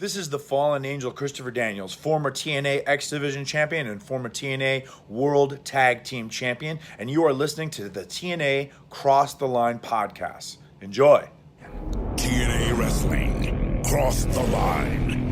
This is the Fallen Angel Christopher Daniels, former TNA X Division champion and former TNA World Tag Team champion, and you are listening to the TNA Cross the Line podcast. Enjoy. TNA Wrestling, Cross the Line.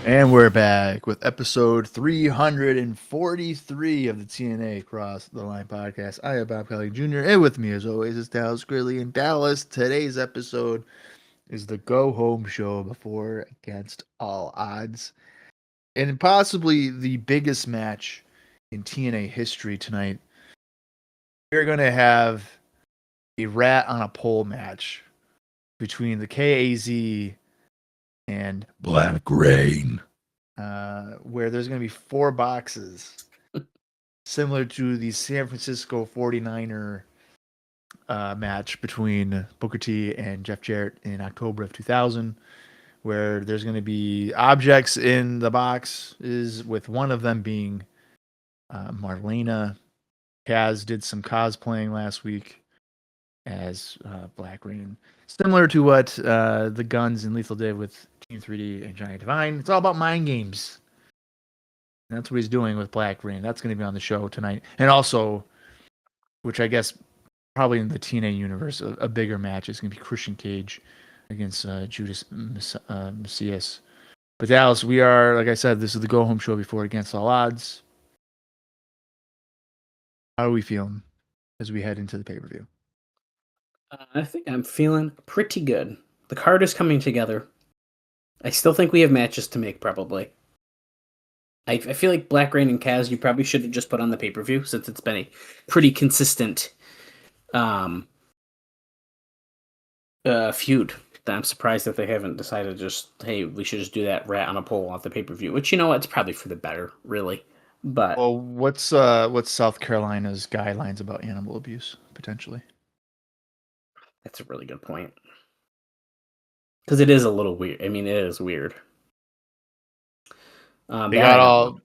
And we're back with episode 343 of the TNA Cross the Line podcast. I am Colling Jr. and with me as always is Dallas Gridley in Dallas. Today's episode is the go home show before Against All Odds. And possibly the biggest match in TNA history tonight. We're going to have a rat on a pole match between the KAZ and Black Rain, where there's going to be 4 boxes, similar to the San Francisco 49er match between Booker T and Jeff Jarrett in October of 2000, where there's going to be objects in the boxes, with one of them being Marlena. Kaz did some cosplaying last week as Black Rain, similar to what the Guns and Lethal did with Team 3D and Giant Devine. It's all about mind games. And that's what he's doing with Black Rain. That's going to be on the show tonight. And also, which I guess probably in the TNA universe, a bigger match is going to be Christian Cage against Judas Mesias. But Dallas, we are, like I said, this is the go-home show before Against All Odds. How are we feeling as we head into the pay-per-view? I think I'm feeling pretty good. The card is coming together. I still think we have matches to make, probably. I feel like Black Rain and Kaz, you probably should have just put on the pay-per-view, since it's been a pretty consistent feud. I'm surprised that they haven't decided just, hey, we should just do that rat on a pole off the pay-per-view, which, you know what, it's probably for the better, really. But well, what's South Carolina's guidelines about animal abuse, potentially? that's a really good point. Because it is a little weird. I mean, it is weird. They got all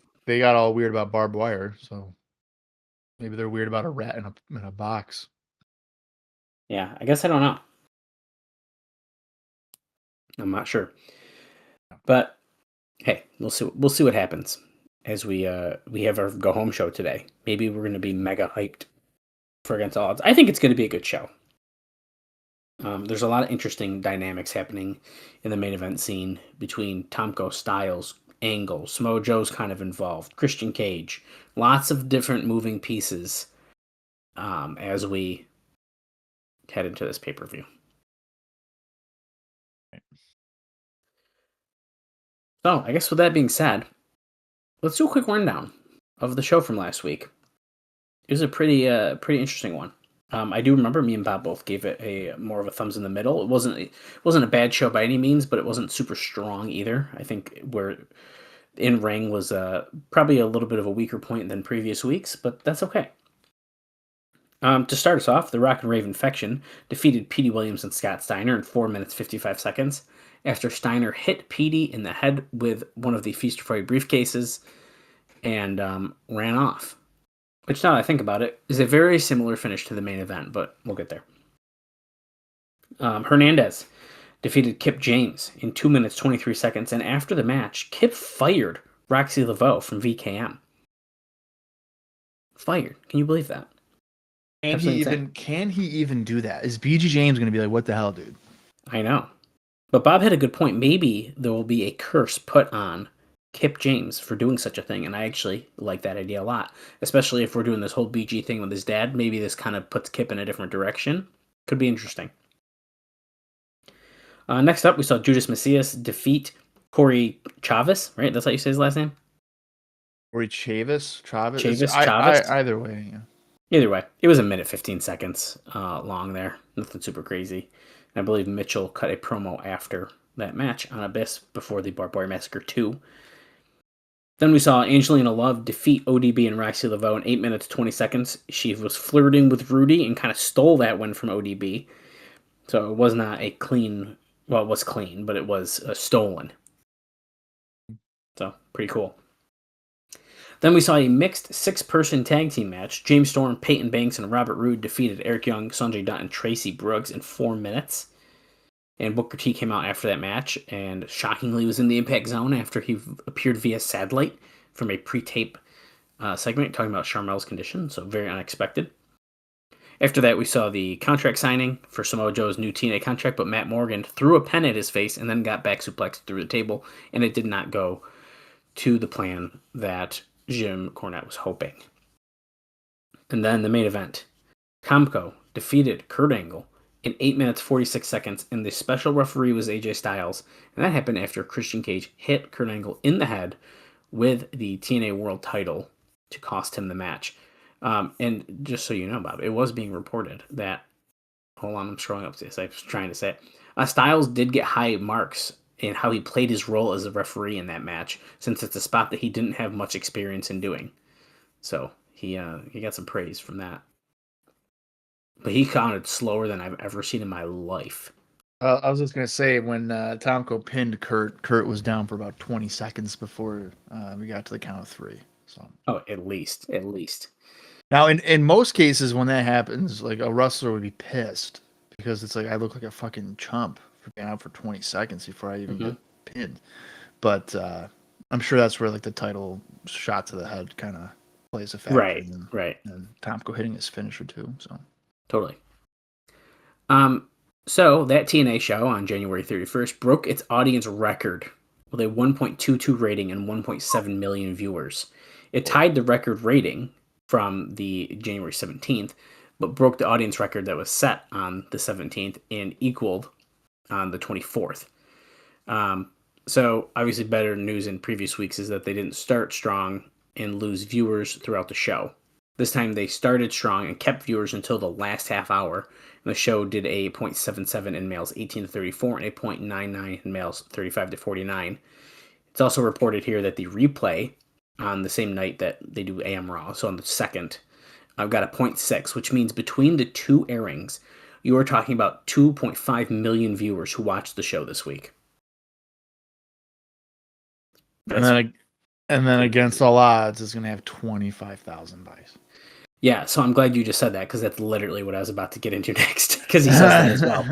weird about barbed wire, so maybe they're weird about a rat in a box. Yeah, I guess I don't know. I'm not sure. But hey, we'll see what happens as we have our go home show today. Maybe we're going to be mega hyped for Against All Odds. I think it's going to be a good show. There's a lot of interesting dynamics happening in the main event scene between Tomko, Styles, Angle, Samoa Joe's kind of involved, Christian Cage. Lots of different moving pieces as we head into this pay-per-view. So, I guess with that being said, let's do a quick rundown of the show from last week. It was a pretty interesting one. I do remember me and Bob both gave it a more of a thumbs in the middle. It wasn't a bad show by any means, but it wasn't super strong either. I think where in ring was probably a little bit of a weaker point than previous weeks, but that's okay. To start us off, the Rock and Raven faction defeated Petey Williams and Scott Steiner in 4 minutes 55 seconds after Steiner hit Petey in the head with one of the Feast or Fight briefcases and ran off. Which, now that I think about it, is a very similar finish to the main event, but we'll get there. Hernandez defeated Kip James in 2 minutes 23 seconds, and after the match, Kip fired Roxy Laveau from VKM. Fired. Can you believe that? Can he even do that? Is BG James going to be like, what the hell, dude? I know. But Bob had a good point. Maybe there will be a curse put on Kip James for doing such a thing, and I actually like that idea a lot, especially if we're doing this whole BG thing with his dad. Maybe this kind of puts Kip in a different direction. Could be interesting. Next up, we saw Judas Mesias defeat Corey Chavez, right? That's how you say his last name? Corey Chavis? Chavez? Either way, yeah. Either way, it was 1 minute 15 seconds long there. Nothing super crazy. And I believe Mitchell cut a promo after that match on Abyss before the Barbed Wire Massacre 2. Then we saw Angelina Love defeat ODB and Roxy Laveau in 8 minutes 20 seconds. She was flirting with Rudy and kind of stole that win from ODB. So it was not a clean, well, it was clean, but it was stolen. So pretty cool. Then we saw a mixed 6-person tag team match. James Storm, Peyton Banks, and Robert Roode defeated Eric Young, Sanjay Dutt, and Tracy Brooks in 4 minutes. And Booker T came out after that match and shockingly was in the Impact Zone after he appeared via satellite from a pre-tape segment talking about Sharmel's condition, so very unexpected. After that, we saw the contract signing for Samoa Joe's new TNA contract, but Matt Morgan threw a pen at his face and then got back suplexed through the table, and it did not go to the plan that Jim Cornette was hoping. And then the main event. Comco defeated Kurt Angle in 8 minutes 46 seconds, and the special referee was AJ Styles, and that happened after Christian Cage hit Kurt Angle in the head with the TNA World title to cost him the match. And just so you know, Bob, it was being reported that, hold on, I'm scrolling up to this, I was trying to say it. Styles did get high marks in how he played his role as a referee in that match, since it's a spot that he didn't have much experience in doing. So he got some praise from that. But he counted slower than I've ever seen in my life. I was just going to say, when Tomko pinned Kurt was down for about 20 seconds before we got to the count of 3. So. Oh, at least. Now, in most cases, when that happens, like, a wrestler would be pissed because it's like, I look like a fucking chump for being out for 20 seconds before I even get pinned. But I'm sure that's where, like, the title shot to the head kind of plays a factor. Right. And Tomko hitting his finisher, too, so. Totally. So that TNA show on January 31st broke its audience record with a 1.22 rating and 1.7 million viewers. It tied the record rating from the January 17th, but broke the audience record that was set on the 17th and equaled on the 24th. So obviously better news in previous weeks is that they didn't start strong and lose viewers throughout the show. This time they started strong and kept viewers until the last half hour. And the show did a 0.77 in males 18 to 34 and a 0.99 in males 35 to 49. It's also reported here that the replay on the same night that they do AM Raw, so on the 2nd, I've got a 0.6, which means between the two airings, you are talking about 2.5 million viewers who watched the show this week. And then against all odds, it's going to have 25,000 buys. Yeah, so I'm glad you just said that, because that's literally what I was about to get into next, because he says that as well.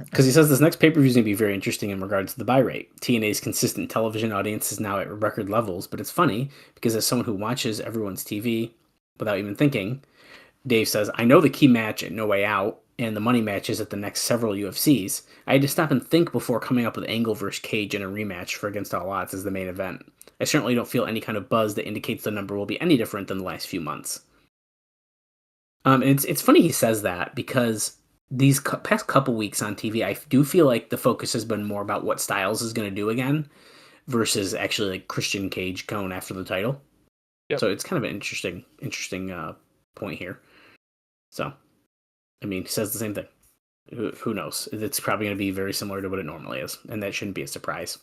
Because he says this next pay-per-view is going to be very interesting in regards to the buy rate. TNA's consistent television audience is now at record levels, but it's funny, because as someone who watches everyone's TV without even thinking, Dave says, I know the key match at No Way Out and the money matches at the next several UFCs. I had to stop and think before coming up with Angle vs. Cage in a rematch for Against All Odds as the main event. I certainly don't feel any kind of buzz that indicates the number will be any different than the last few months. It's funny he says that, because these past couple weeks on TV, I do feel like the focus has been more about what Styles is going to do again versus actually like Christian Cage going after the title. Yep. So it's kind of an interesting point here. So, I mean, he says the same thing. Who knows? It's probably going to be very similar to what it normally is, and that shouldn't be a surprise.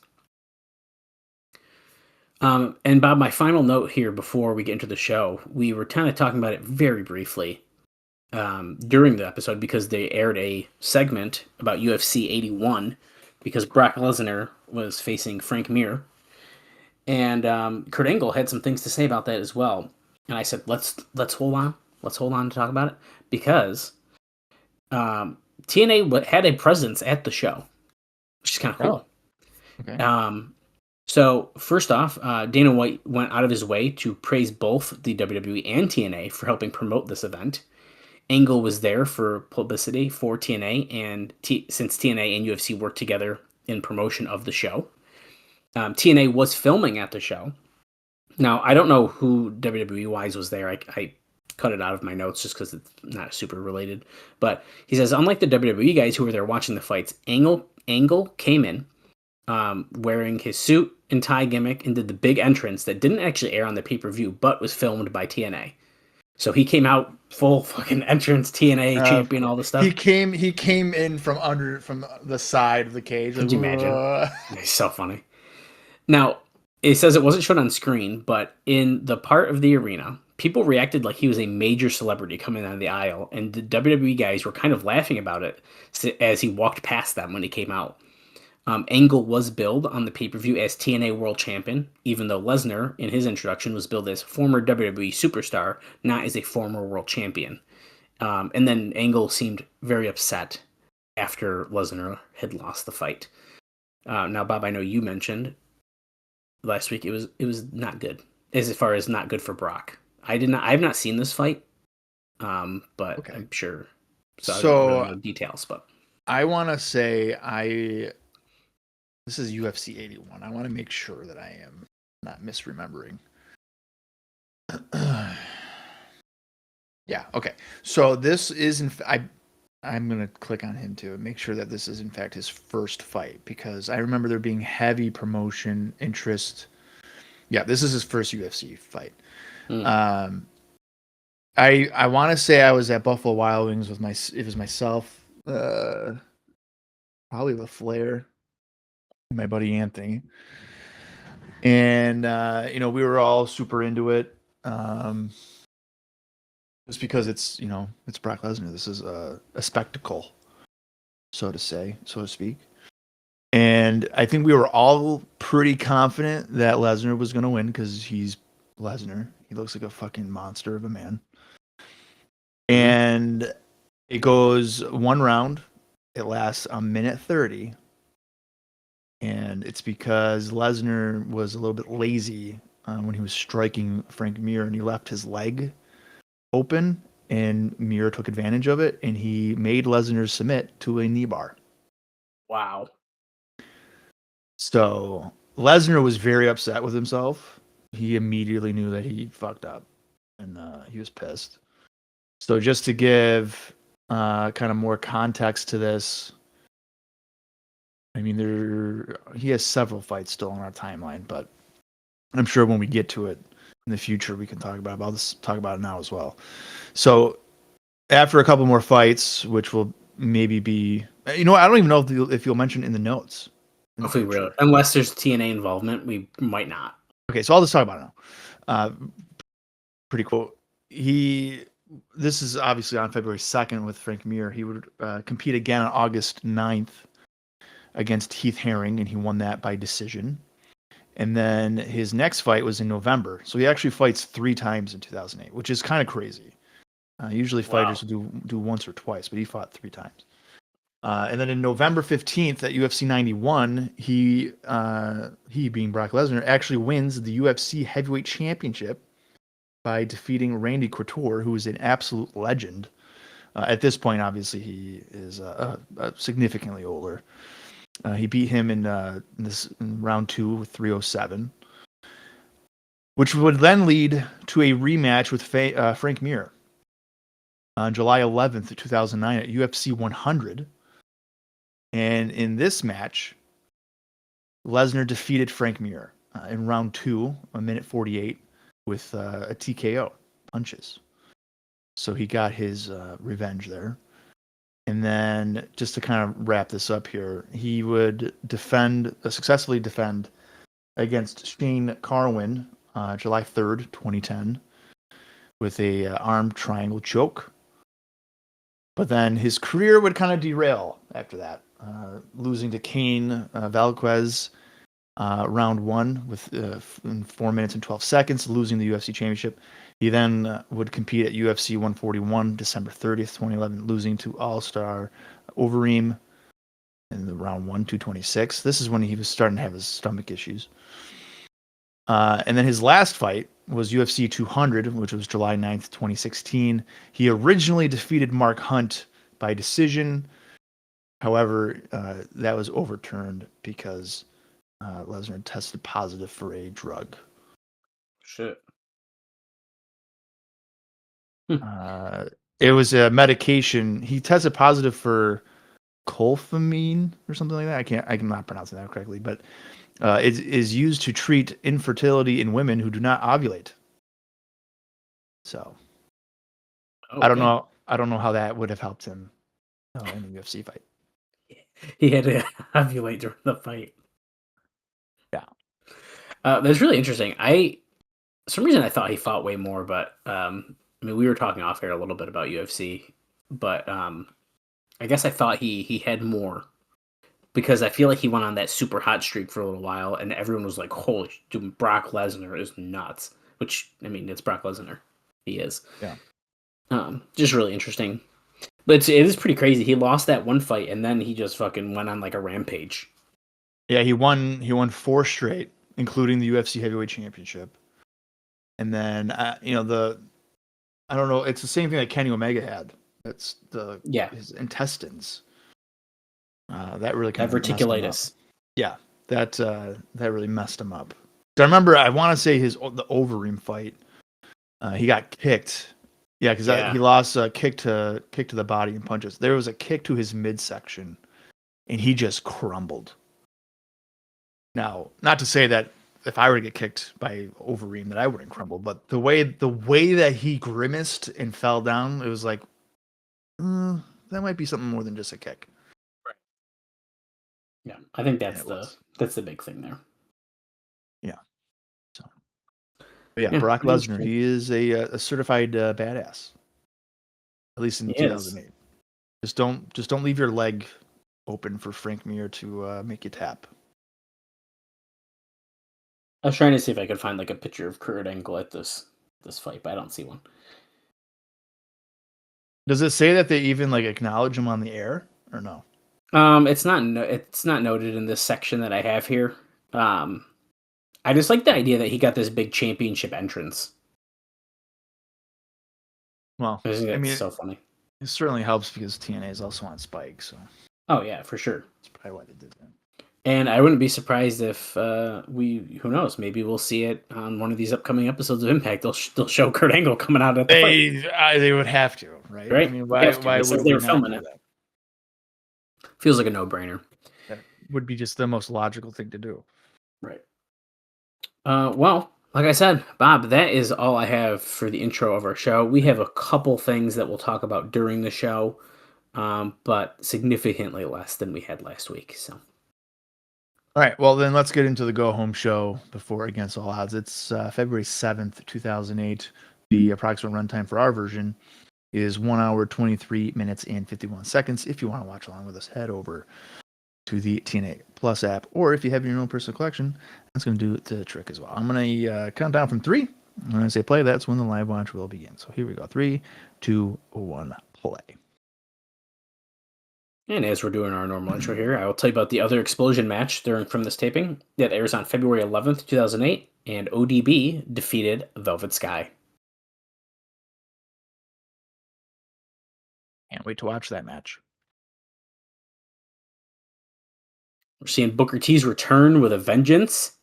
And Bob, my final note here before we get into the show, we were kind of talking about it very briefly during the episode, because they aired a segment about UFC 81 because Brock Lesnar was facing Frank Mir, and Kurt Angle had some things to say about that as well. And I said, let's hold on to talk about it, because TNA had a presence at the show, which is kind of cool. Oh, okay. So first off, Dana White went out of his way to praise both the WWE and TNA for helping promote this event. Angle was there for publicity for TNA, and since TNA and UFC worked together in promotion of the show. TNA was filming at the show. Now, I don't know who WWE-wise was there. I cut it out of my notes just because it's not super related. But he says, unlike the WWE guys who were there watching the fights, Angle came in wearing his suit and tie gimmick and did the big entrance that didn't actually air on the pay-per-view, but was filmed by TNA. So he came out full fucking entrance, TNA champion, all this stuff. He came in from the side of the cage. Could you imagine? It's so funny. Now, It says it wasn't shown on screen, but in the part of the arena, people reacted like he was a major celebrity coming down the aisle, and the WWE guys were kind of laughing about it as he walked past them when he came out. Angle was billed on the pay-per-view as TNA World Champion, even though Lesnar, in his introduction, was billed as former WWE superstar, not as a former World Champion. And then Angle seemed very upset after Lesnar had lost the fight. Now, Bob, I know you mentioned last week it was not good, as far as not good for Brock. I have not seen this fight, but Okay. I'm sure. So I So don't really know details, but I want to say this is UFC 81. I want to make sure that I am not misremembering. Yeah. Okay. So this is I'm gonna click on him to make sure that this is in fact his first fight, because I remember there being heavy promotion interest. Yeah, this is his first UFC fight. Mm. I want to say I was at Buffalo Wild Wings with myself, probably the Flair, my buddy Anthony, and we were all super into it. Just because it's Brock Lesnar. This is a spectacle, so to speak. And I think we were all pretty confident that Lesnar was going to win because he's Lesnar. He looks like a fucking monster of a man. And it goes one round. It lasts a minute 30. And it's because Lesnar was a little bit lazy when he was striking Frank Mir, and he left his leg open, and Mir took advantage of it, and he made Lesnar submit to a knee bar. Wow. So Lesnar was very upset with himself. He immediately knew that he fucked up, and he was pissed. So just to give kind of more context to this, I mean, he has several fights still on our timeline, but I'm sure when we get to it in the future, we can talk about it. I'll just talk about it now as well. So after a couple more fights, which will maybe be, I don't even know if you'll mention in the notes. If we will, unless there's TNA involvement, we might not. Okay, so I'll just talk about it now. Pretty cool. This is obviously on February 2nd with Frank Mir. He would compete again on August 9th against Heath Herring, and he won that by decision. And then his next fight was in November. So he actually fights 3 times in 2008, which is kind of crazy. Usually fighters do once or twice, but he fought 3 times. And then in November 15th at UFC 91, he being Brock Lesnar, actually wins the UFC Heavyweight Championship by defeating Randy Couture, who is an absolute legend. At this point, obviously, he is significantly older. He beat him in round 2 with 307, which would then lead to a rematch with Frank Mir on July 11th, 2009 at UFC 100. And in this match, Lesnar defeated Frank Mir in round 2, a minute 48, with a TKO, punches. So he got his revenge there. And then just to kind of wrap this up here, he would successfully defend against Shane Carwin July 3rd, 2010 with a armed triangle choke. But then his career would kind of derail after that, losing to Cain Velasquez round 1 in 4 minutes and 12 seconds, losing the UFC championship. He then would compete at UFC 141 December 30th, 2011, losing to All-Star Overeem in the round 1, 226. This is when he was starting to have his stomach issues. And then his last fight was UFC 200, which was July 9th, 2016. He originally defeated Mark Hunt by decision. However, that was overturned because Lesnar tested positive for a drug. Shit. It was a medication. He tested positive for colfamine or something like that. I'm not pronouncing that correctly, but it is used to treat infertility in women who do not ovulate. So Okay. I don't know how that would have helped him in the UFC fight. He had to ovulate during the fight. Yeah. That's really interesting. For some reason I thought he fought way more, but I mean, we were talking off air a little bit about UFC, but I guess I thought he had more because I feel like he went on that super hot streak for a little while, and everyone was like, "Holy, dude, Brock Lesnar is nuts." Which, I mean, it's Brock Lesnar. He is. Yeah. Just really interesting. But it is pretty crazy. He lost that one fight, and then he just fucking went on like a rampage. Yeah, he won 4 straight, including the UFC Heavyweight Championship. And then I don't know, it's the same thing that Kenny Omega had. That's his intestines. That really kind of Diverticulitis. Yeah, that really messed him up. So I want to say the Overeem fight. He got kicked. Yeah, because he lost a kick to the body and punches. There was a kick to his midsection, and he just crumbled. Now, not to say that if I were to get kicked by Overeem that I wouldn't crumble, but the way that he grimaced and fell down, it was like, that might be something more than just a kick. Right. Yeah, I think that's the big thing there. Yeah. So, but Brock Lesnar, he is a certified badass. At least in 2008. Just don't leave your leg open for Frank Mir to make you tap. I was trying to see if I could find like a picture of Kurt Angle at this fight, but I don't see one. Does it say that they even like acknowledge him on the air or no? It's not noted in this section that I have here. I just like the idea that he got this big championship entrance. Well, I think that's so funny. It certainly helps because TNA is also on Spike, so. Oh yeah, for sure. That's probably why they did that. And I wouldn't be surprised if who knows, maybe we'll see it on one of these upcoming episodes of Impact. They'll show Kurt Angle coming out at the fight. They would have to, right? Right? I mean, why would they we were filming do it? That? Feels like a no-brainer. That would be just the most logical thing to do. Right. Well, like I said, Bob, that is all I have for the intro of our show. We have a couple things that we'll talk about during the show, but significantly less than we had last week. So. All right, well, then let's get into the go-home show before Against All Odds. It's February 7th, 2008. The approximate runtime for our version is 1 hour, 23 minutes, and 51 seconds. If you want to watch along with us, head over to the TNA Plus app, or if you have your own personal collection, that's going to do the trick as well. I'm going to count down from 3. When I say play, that's when the live watch will begin. So here we go. 3, 2, 1, play. And as we're doing our normal intro here, I will tell you about the other Explosion match from this taping that airs on February 11th, 2008, and ODB defeated Velvet Sky. Can't wait to watch that match. We're seeing Booker T's return with a vengeance.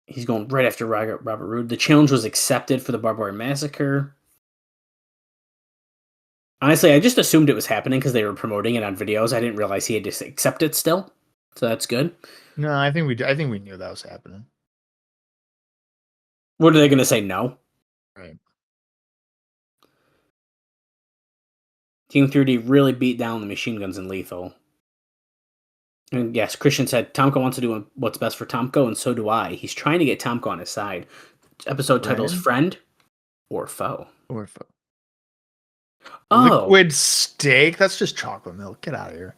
He's going right after Robert Roode. The challenge was accepted for the Barbed Wire Massacre. Honestly, I just assumed it was happening because they were promoting it on videos. I didn't realize he had to accept it still. So that's good. No, I think we knew that was happening. What are they going to say? No? Right. Team 3D really beat down the machine guns in Lethal. And yes, Christian said Tomko wants to do what's best for Tomko, and so do I. He's trying to get Tomko on his side. Episode title is Friend or Foe. Or Foe. Oh. Liquid steak? That's just chocolate milk. Get out of here.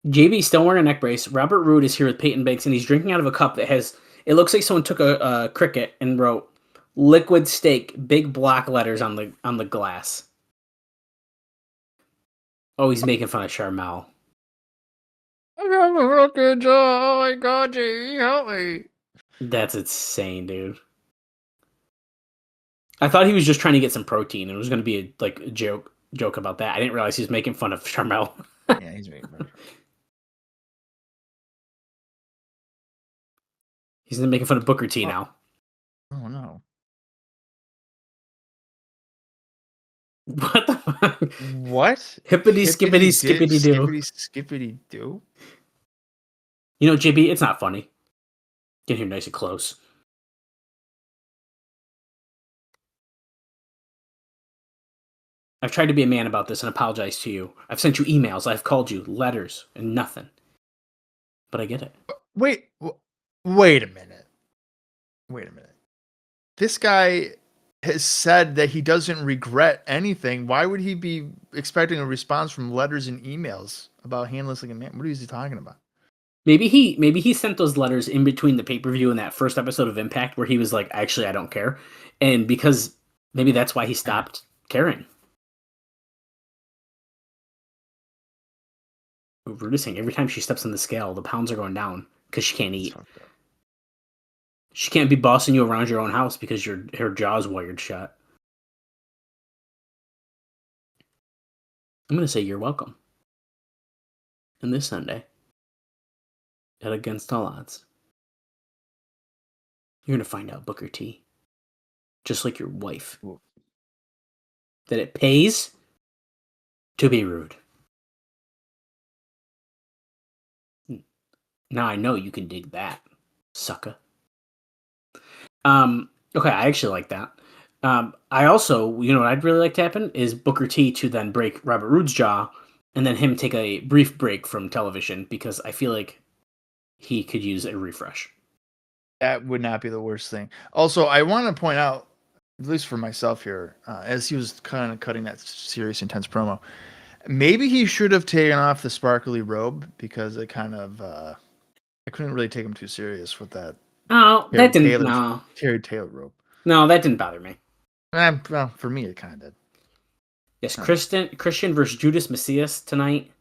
JB's still wearing a neck brace. Robert Roode is here with Peyton Banks, and he's drinking out of a cup that has... It looks like someone took a cricket and wrote liquid steak, big block letters on the glass. Oh, he's making fun of Charmel. I got a rocket jaw. Oh my god, JB, help me. That's insane, dude. I thought he was just trying to get some protein. It was going to be a joke about that. I didn't realize he was making fun of Charmel. Yeah, he's making fun of He's making fun of Booker T now. Oh, no. What the fuck? What? Hippity skippity skippity doo. Skippity doo? You know, JB, it's not funny. Get here nice and close. I've tried to be a man about this and apologize to you. I've sent you emails. I've called you letters and nothing. but I get it. Wait a minute. Wait a minute. This guy has said that he doesn't regret anything. Why would he be expecting a response from letters and emails about handling a man? What is he talking about? Maybe he sent those letters in between the pay-per-view and that first episode of Impact where he was like, actually, I don't care. And because maybe that's why he stopped caring. Rude is saying every time she steps on the scale, the pounds are going down because she can't eat. She can't be bossing you around your own house because her jaw's wired shut. I'm going to say you're welcome. And this Sunday, at Against All Odds, you're going to find out, Booker T, just like your wife, that it pays to be rude. Now I know you can dig that, sucker. Okay, I actually like that. I also, what I'd really like to happen is Booker T to then break Robert Roode's jaw and then him take a brief break from television because I feel like he could use a refresh. That would not be the worst thing. Also, I want to point out, at least for myself here, as he was kind of cutting that serious, intense promo, maybe he should have taken off the sparkly robe because it kind of, I couldn't really take him too serious with that. Oh, that didn't. No, Terry Taylor robe. No, that didn't bother me. Well, for me, it kind of did. Yes, Christian versus Judas Mesias tonight.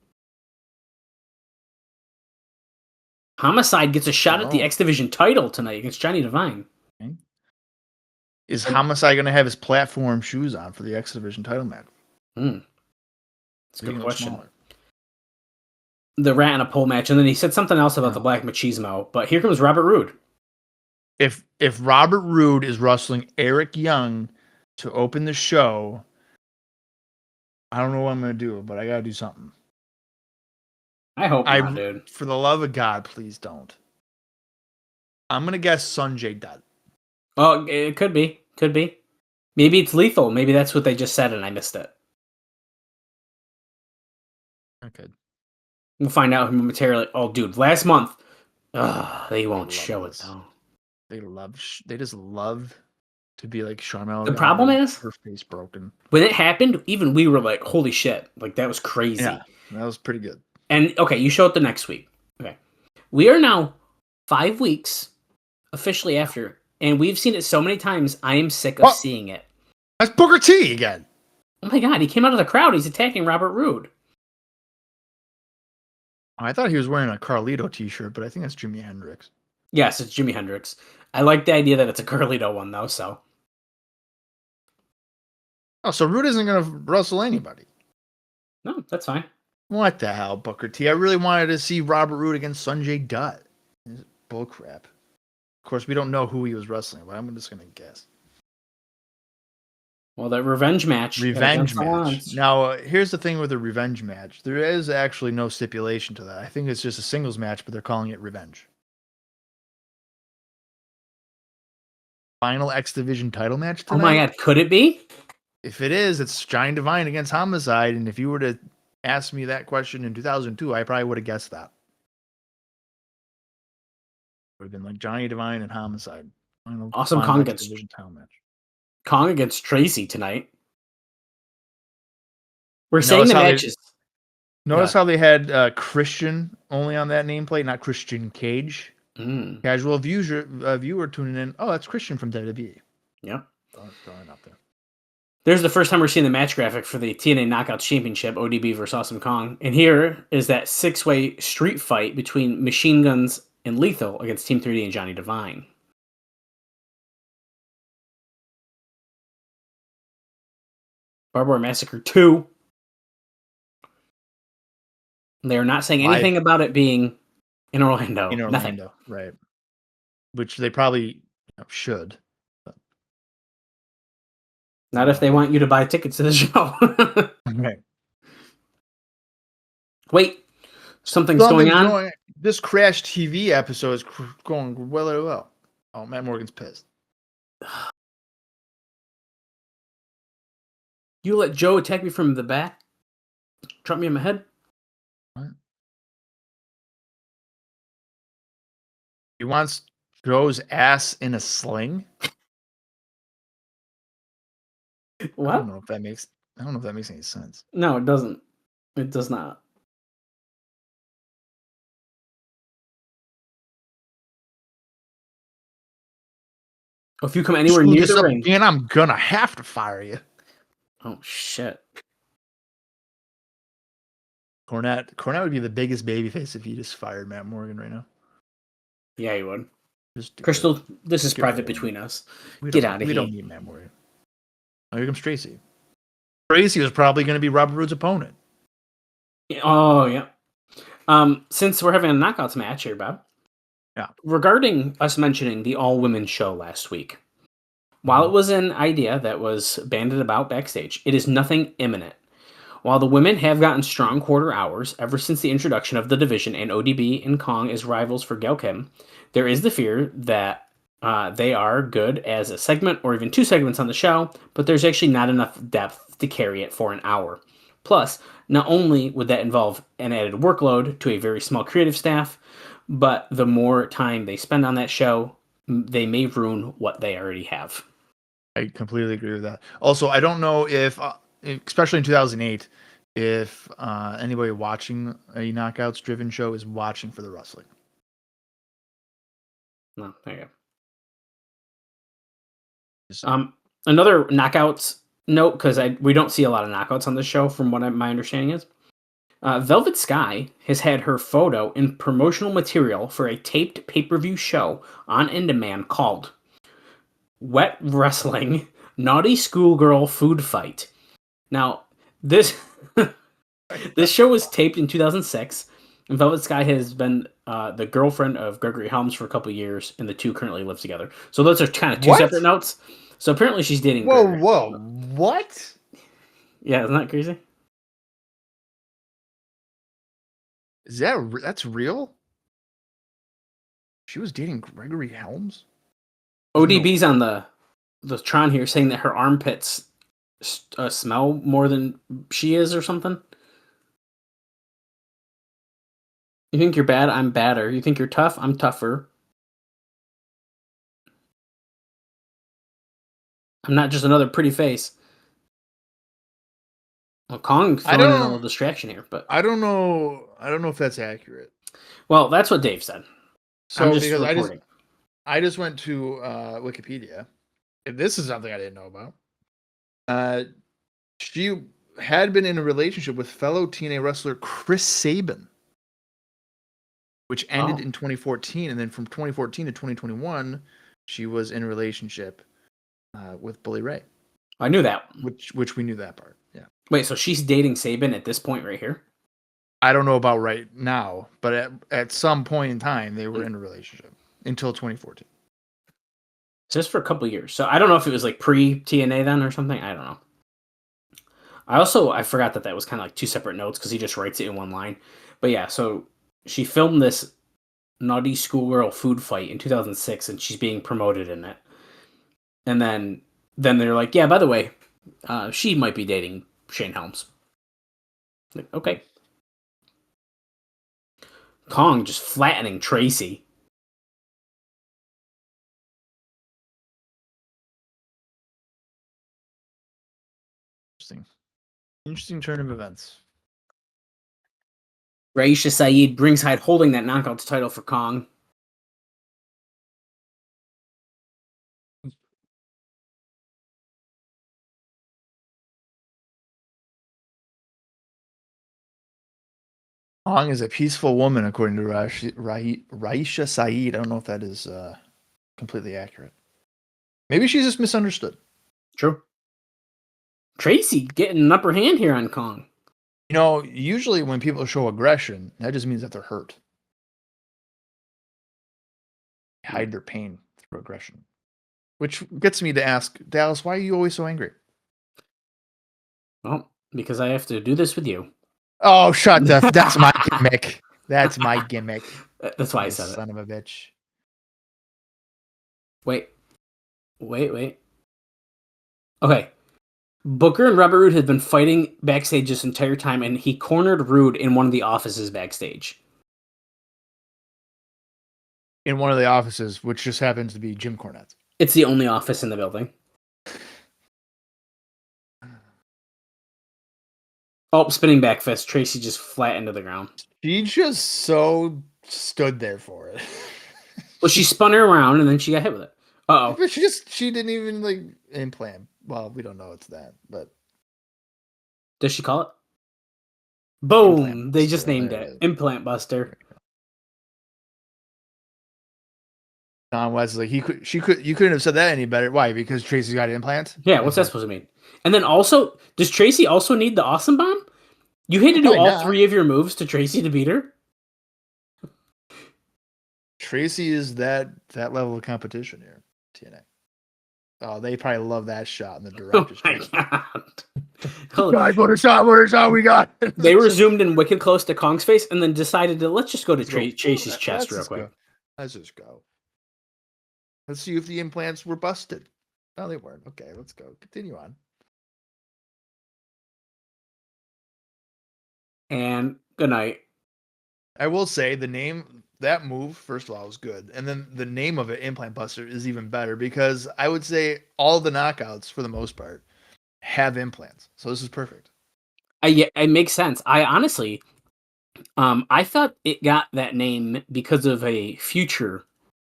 Homicide gets a shot at the X Division title tonight against Johnny Devine. Okay. Is Homicide going to have his platform shoes on for the X Division title match? That's a good question. The rat in a pole match, and then he said something else about the Black Machismo. But here comes Robert Roode. If Robert Roode is wrestling Eric Young to open the show, I don't know what I'm going to do, but I got to do something. I hope not, dude. For the love of God, please don't. I'm going to guess Sanjay Dutt. Oh, it could be. Could be. Maybe it's Lethal. Maybe that's what they just said and I missed it. Okay. We'll find out momentarily. Oh, dude, last month. They won't show it, though. They just love to be like Charmel. The problem is her face broken. When it happened, even we were like, holy shit. Like, that was crazy. Yeah, that was pretty good. And, okay, you show it the next week. Okay. We are now 5 weeks officially after, and we've seen it so many times, I am sick of seeing it. That's Booker T again. Oh my God, he came out of the crowd. He's attacking Robert Roode. I thought he was wearing a Carlito t-shirt, but I think that's Jimi Hendrix. Yes, it's Jimi Hendrix. I like the idea that it's a Carlito one, though, so. Oh, so Roode isn't going to wrestle anybody. No, that's fine. What the hell, Booker T? I really wanted to see Robert Roode against Sanjay Dutt. Bullcrap. Of course, we don't know who he was wrestling, but I'm just going to guess. Well, that revenge match. Now, here's the thing with a revenge match. There is actually no stipulation to that. I think it's just a singles match, but they're calling it revenge. Final X Division title match tonight? Oh my God, could it be? If it is, it's Johnny Devine against Homicide, and if you were to ask me that question in 2002, I probably would have guessed that. Would have been like Johnny Devine and Homicide. Awesome Kong against Division title match. Kong against Tracy tonight. We're saying the matches. Notice how they had Christian only on that nameplate, not Christian Cage. Casual viewer tuning in. Oh, that's Christian from WWE. Yep. Throwing it out there. There's the first time we're seeing the match graphic for the TNA Knockouts Championship, ODB versus Awesome Kong. And here is that 6-way street fight between Machine Guns and Lethal against Team 3D and Johnny Devine. Barbed Wire Massacre 2. They are not saying anything about it being in Orlando. Nothing. Right. Which they probably should. But. Not if they want you to buy tickets to the show. Right. Wait, something's going on? This Crash TV episode is going well. Oh, Matt Morgan's pissed. You let Joe attack me from the back? Drop me in my head? What? He wants Joe's ass in a sling. I What? don't know if that makes any sense. No, it doesn't. It does not. If you come anywhere Screw near this the up ring, again, I'm gonna have to fire you. oh shit! Cornette would be the biggest babyface if he just fired Matt Morgan right now. Yeah, you would. Just do Crystal, it. this is Get private rid of him. between us. We Get don't- out of We here. don't need Matt Morgan. Oh, here comes Tracy. Tracy was probably going to be Robert Roode's opponent. Oh yeah. Since we're having a knockouts match here, Bob. Yeah. Regarding us mentioning the all-women show last week, while it was an idea that was bandied about backstage, it is nothing imminent. While the women have gotten strong quarter hours ever since the introduction of the division and ODB and Kong as rivals for Gail Kim, there is the fear that they are good as a segment or even 2 segments on the show, but there's actually not enough depth to carry it for an hour. Plus, not only would that involve an added workload to a very small creative staff, but the more time they spend on that show, they may ruin what they already have. I completely agree with that. Also, I don't know if, especially in 2008, if anybody watching a knockouts-driven show is watching for the wrestling. No, there you go. Just saying. Another knockouts note, because we don't see a lot of knockouts on this show, from what my understanding is. Velvet Sky has had her photo in promotional material for a taped pay-per-view show on In Demand called Wet Wrestling Naughty Schoolgirl Food Fight. Now, this this show was taped in 2006, and Velvet Sky has been the girlfriend of Gregory Helms for a couple years, and the two currently live together. So those are kind of two What? separate notes. So apparently she's dating Whoa, Gregory. whoa, what? Yeah, isn't that crazy? Is that's real? She was dating Gregory Helms? ODB's on the Tron here saying that her armpits smell more than she is or something. You think you're bad? I'm badder. You think you're tough? I'm tougher. I'm not just another pretty face. Well, Kong throwing in a little distraction here, but I don't know if that's accurate. well, that's what Dave said. So I'm just because reporting. I just went to Wikipedia. If this is something I didn't know about. She had been in a relationship with fellow TNA wrestler Chris Sabin, which ended in 2014, and then from 2014 to 2021, she was in a relationship with Bully Ray. I knew that. Which we knew that part. Yeah. Wait, so she's dating Sabin at this point right here? I don't know about right now, but at some point in time, they were in a relationship until 2014. Just for a couple years. So I don't know if it was like pre-TNA then or something. I don't know. I forgot that was kind of like 2 separate notes because he just writes it in one line. But yeah, so she filmed this Naughty Schoolgirl food fight in 2006, and she's being promoted in it. And then they're like, yeah, by the way, she might be dating Shane Helms. Like, okay. Kong just flattening Tracy. Interesting turn of events. Raisha Saeed ringside holding that knockouts title for Kong. Kong is a peaceful woman, according to Raisha Saeed. I don't know if that is completely accurate. Maybe she's just misunderstood. True. Tracy getting an upper hand here on Kong. You know, usually when people show aggression, that just means that they're hurt. They hide their pain through aggression. Which gets me to ask, Dallas, why are you always so angry? Well, because I have to do this with you. Oh, shut the... That's my gimmick. That's my gimmick. That's why I said Son of a bitch. Wait. Okay. Booker and Robert Roode had been fighting backstage this entire time, and he cornered Roode in one of the offices backstage. in one of the offices, which just happens to be Jim Cornette's. It's the only office in the building. Oh, spinning back fist. Tracy just flat into the ground. She just so stood there for it. Well, she spun her around and then she got hit with it. Uh-oh. But she didn't even like implant. Well, we don't know it's that, but Does she call it? Boom! Implant They just Buster. named There it. it is. Implant Buster. Don Wesley, you couldn't have said that any better. Why? Because Tracy's got implants? Yeah, what's that supposed to mean? And then also, does Tracy also need the awesome bomb? You had to do Probably all not. 3 of your moves to Tracy to beat her? Tracy is that level of competition here, TNA. Oh, they probably love that shot in the Oh director's my cut. god. Guys, what a shot we got. They were zoomed in wicked close to Kong's face and then decided to let's just go to Let's go. Tracy's chest Let's real just quick. go. Let's just go. Let's see if the implants were busted. No, they weren't. Okay, let's go. Continue on. And good night. I will say the name, that move, first of all, was good. And then the name of it, Implant Buster, is even better because I would say all the knockouts, for the most part, have implants. So this is perfect. Yeah, it makes sense. I honestly, I thought it got that name because of a future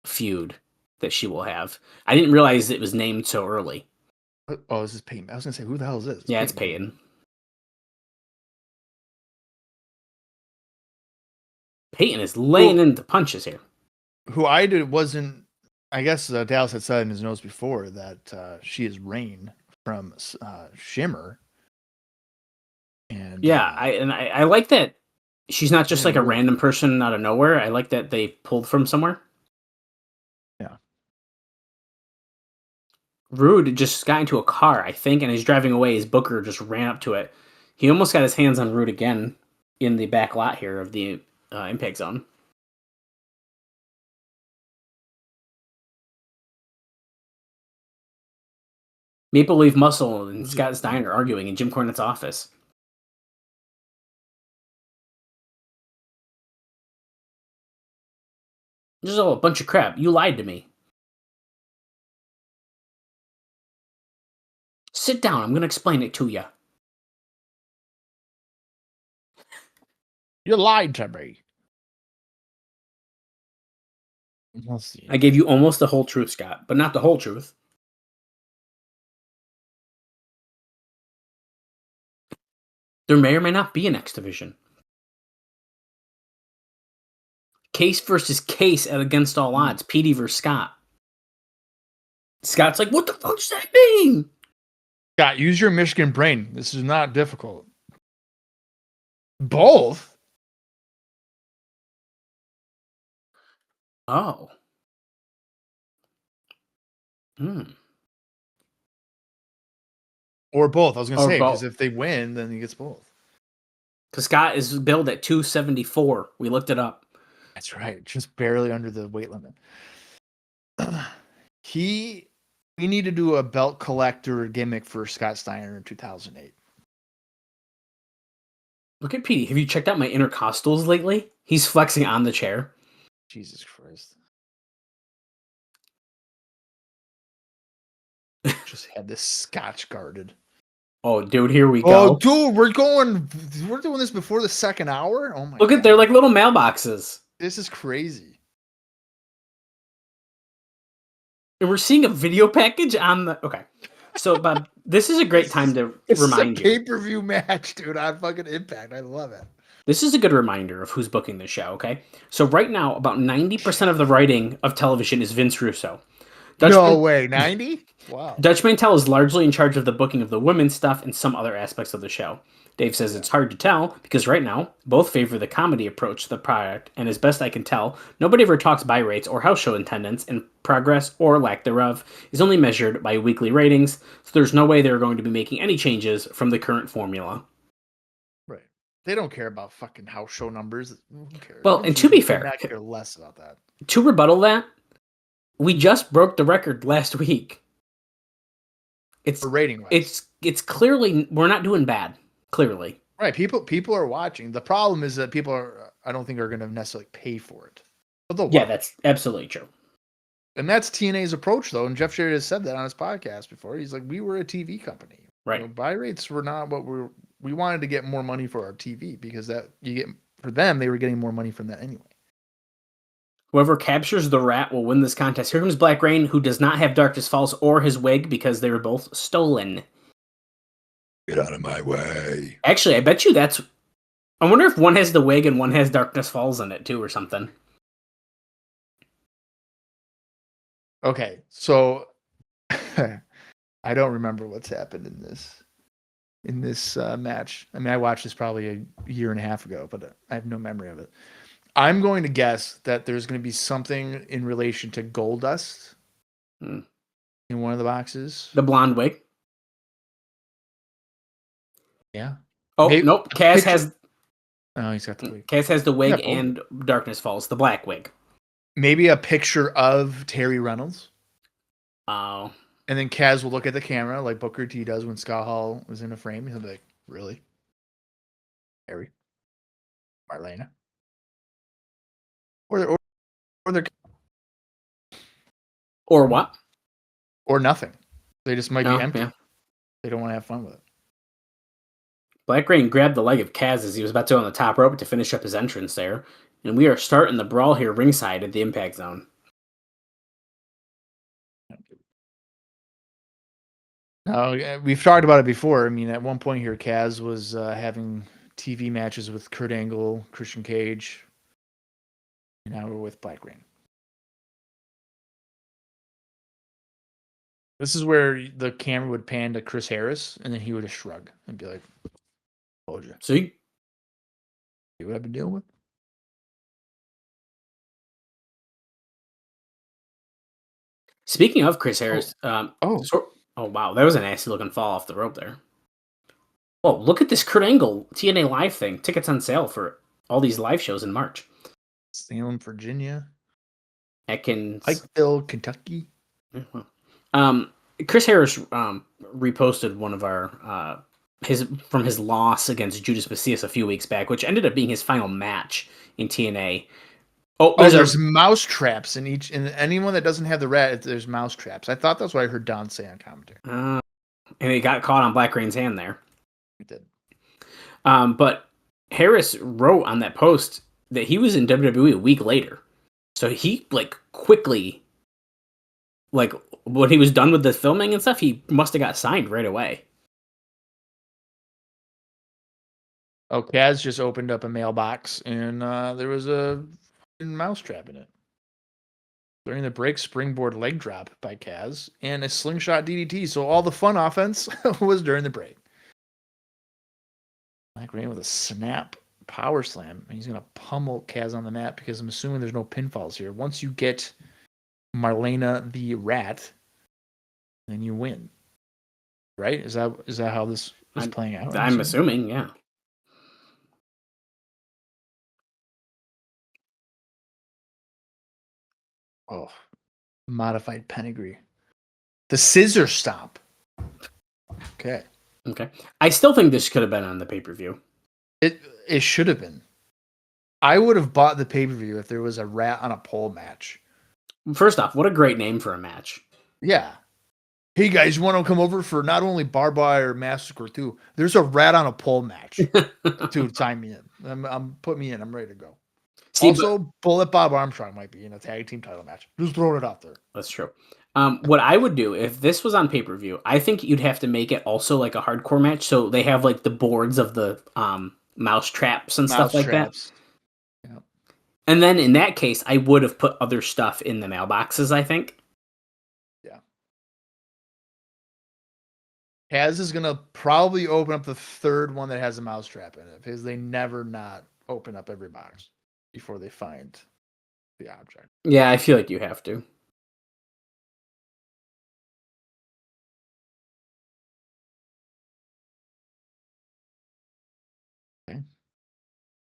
feud that she will have. I didn't realize it was named so early. Oh, this is Peyton. I was going to say, who the hell is this? Yeah, it's Peyton. Peyton is laying into punches here. Who I did wasn't, I guess Dallas had said in his notes before that she is Rain from Shimmer. And Yeah, I like that she's not just like a random person out of nowhere. I like that they pulled from somewhere. Yeah. Rude just got into a car, I think, and he's driving away. His Booker just ran up to it. He almost got his hands on Rude again in the back lot here of the Impact Zone. Maple Leaf Muscle and Scott Steiner arguing in Jim Cornette's office. This is all a bunch of crap. You lied to me. Sit down. I'm going to explain it to you. You lied to me. Let's see. I gave you almost the whole truth, Scott, but not the whole truth. There may or may not be an X Division. Case versus Case at Against All Odds. Petey versus Scott. Scott's like, what the fuck does that mean? Scott, use your Michigan brain. This is not difficult. Both? Oh. Or both. I was going to Or say, because both. if they win, then he gets both. Because Scott is billed at 274. We looked it up. That's right. Just barely under the weight limit. We need to do a belt collector gimmick for Scott Steiner in 2008. Look at Petey. Have you checked out my intercostals lately? He's flexing on the chair. Jesus Christ. Just had this scotch guarded. Oh, dude, here we go. Oh, dude, we're doing this before the second hour? Oh my Look God. at, they're like little mailboxes. This is crazy. And we're seeing a video package on the... Okay. So, Bob, this is a great time to remind It's a you. pay-per-view match, dude, on fucking Impact. I love it. This is a good reminder of who's booking the show, okay? So right now, about 90% of the writing of television is Vince Russo. No way, 90? Wow. Dutch Mantel is largely in charge of the booking of the women's stuff and some other aspects of the show. Dave says it's hard to tell because right now, both favor the comedy approach to the product, and as best I can tell, nobody ever talks buy rates or house show attendance, and progress, or lack thereof, is only measured by weekly ratings, so there's no way they're going to be making any changes from the current formula. Right. They don't care about fucking house show numbers. Who cares? Well, and to be fair, I care less about that. To rebuttal that, we just broke the record last week. It's For rating wise. It's clearly we're not doing bad. Clearly, right. People are watching. The problem is that people are, I don't think, are going to necessarily pay for it. Yeah, that's absolutely true. And that's TNA's approach, though. And Jeff Jarrett has said that on his podcast before. He's like, we were a TV company. Right. Buy rates were not what we wanted to get more money for our TV because that you get for them, they were getting more money from that anyway. Whoever captures the rat will win this contest. Here comes Black Rain, who does not have Darkness Falls or his wig because they were both stolen. Get out of my way. Actually, I bet you that's... I wonder if one has the wig and one has Darkness Falls in it, too, or something. Okay, so I don't remember what's happened in this match. I mean, I watched this probably a year and a half ago, but I have no memory of it. I'm going to guess that there's going to be something in relation to Goldust in one of the boxes. The blonde wig? Yeah. Oh, Maybe, nope. Kaz has... Oh, he's got the wig. Kaz has the wig Yeah, and Darkness Falls, the black wig. Maybe a picture of Terry Reynolds. Oh. And then Kaz will look at the camera like Booker T does when Scott Hall was in a frame. He'll be like, really? Terry? Marlena? Or they're... Or what? Or nothing. They just might be empty. Yeah. They don't want to have fun with it. Black Rain grabbed the leg of Kaz as he was about to go on the top rope to finish up his entrance there. And we are starting the brawl here ringside at the Impact Zone. Now, we've talked about it before. I mean, at one point here, Kaz was having TV matches with Kurt Angle, Christian Cage. And now we're with Black Rain. This is where the camera would pan to Chris Harris, and then he would just shrug and be like, told you. See what I've been dealing with? Speaking of Chris Harris, oh wow, that was a nasty looking fall off the rope there. Oh, look at this Kurt Angle TNA live thing. Tickets on sale for all these live shows in March. Salem, Virginia. Atkins. Pikeville, Kentucky. Chris Harris reposted one of our his loss against Judas Mesias a few weeks back, which ended up being his final match in TNA. There's mouse traps in each. And anyone that doesn't have the rat, there's mouse traps. I thought that's what I heard Don say on commentary. And he got caught on Black Rain's hand there. He did. But Harris wrote on that post that he was in WWE a week later, so he quickly, when he was done with the filming and stuff, he must have got signed right away. Oh, Kaz just opened up a mailbox, and there was a mousetrap in it. During the break, springboard leg drop by Kaz, and a slingshot DDT. So all the fun offense was during the break. Black Rain with a snap power slam. And he's going to pummel Kaz on the mat because I'm assuming there's no pinfalls here. Once you get Marlena the Rat, then you win. Right? Is that how this is playing out? I'm assuming, yeah. Oh, modified pedigree. The scissor stomp. Okay. I still think this could have been on the pay-per-view. It should have been. I would have bought the pay-per-view if there was a rat on a pole match. First off, what a great name for a match. Yeah. Hey guys, you want to come over for not only Barbed Wire Massacre 2, there's a rat on a pole match. Dude, sign me in. Put me in. I'm ready to go. Bullet Bob Armstrong might be in a tag team title match. Just throwing it out there. That's true. What I would do if this was on pay-per-view, I think you'd have to make it also like a hardcore match. So they have the boards of the mouse traps and stuff like that. Yep. And then in that case, I would have put other stuff in the mailboxes, I think. Yeah. Kaz is going to probably open up the third one that has a mouse trap in it because they never not open up every box before they find the object. Yeah, I feel like you have to. Okay.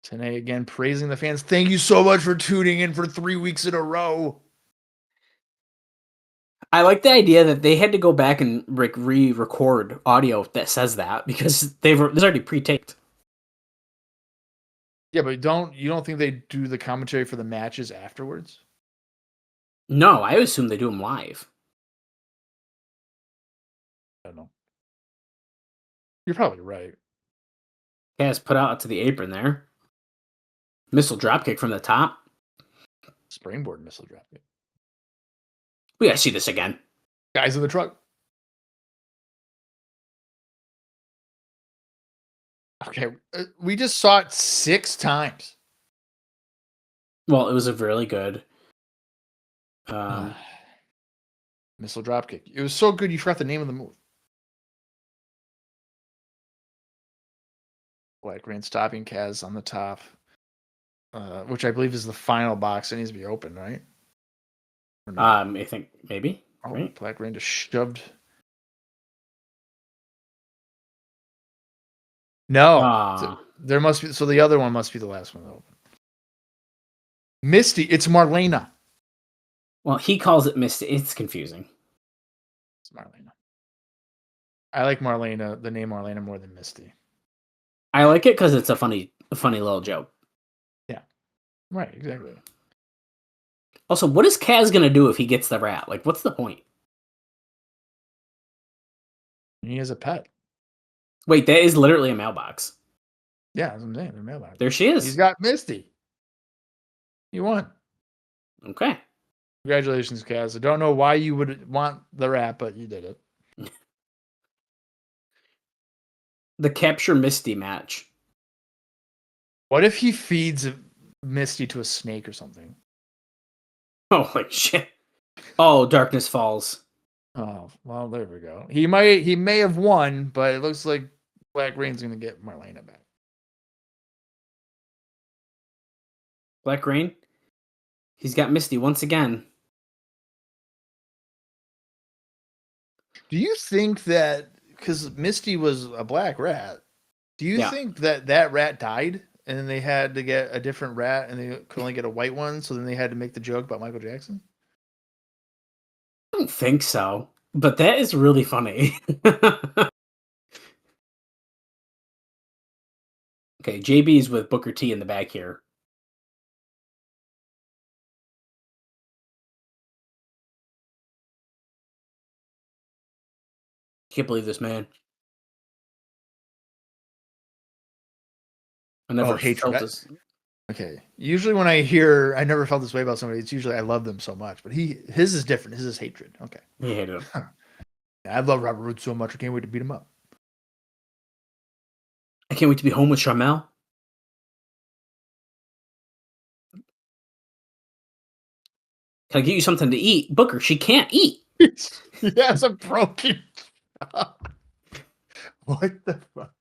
TNA again praising the fans. Thank you so much for tuning in for 3 weeks in a row. I like the idea that they had to go back and re-record audio that says that because this is already pre-taped. Yeah, but you don't think they do the commentary for the matches afterwards? No, I assume they do them live. I don't know. You're probably right. Kaz put out to the apron there. Missile dropkick from the top. Springboard missile drop. We gotta see this again. Guys in the truck. Okay, we just saw it 6 times. Well, it was a really good. Missile dropkick. It was so good you forgot the name of the move. Black Rain stopping Kaz on the top, which I believe is the final box. It needs to be open, right? I think maybe. Oh, right? Black Rain just shoved. No, there must be. So the other one must be the last one to open. Misty, it's Marlena. Well, he calls it Misty. It's confusing. It's Marlena. I like Marlena, the name Marlena, more than Misty. I like it because it's a funny little joke. Yeah, right, exactly. Also, what is Kaz gonna do if he gets the rat? Like, what's the point? He has a pet. Wait, that is literally a mailbox. Yeah, that's what I'm saying. The mailbox. There she is. He's got Misty. You won. Okay. Congratulations, Kaz. I don't know why you would want the rat, but you did it. The Capture Misty match. What if he feeds Misty to a snake or something? Oh, like shit. Oh, Darkness Falls. Oh, well, there we go. He may have won, but it looks like Black Rain's going to get Marlena back. Black Rain. He's got Misty once again. Do you think that, because Misty was a black rat, do you think that rat died and then they had to get a different rat and they could only get a white one, so then they had to make the joke about Michael Jackson? I don't think so, but that is really funny. Okay, JB's with Booker T in the back here. Can't believe this, man. I never felt this. Okay. Usually when I hear I never felt this way about somebody, it's usually I love them so much. But his is different. His is hatred. Okay. He hated him. I love Robert Roode so much. I can't wait to beat him up. I can't wait to be home with Charmel. Can I get you something to eat? Booker, she can't eat. He has a broken What the fuck?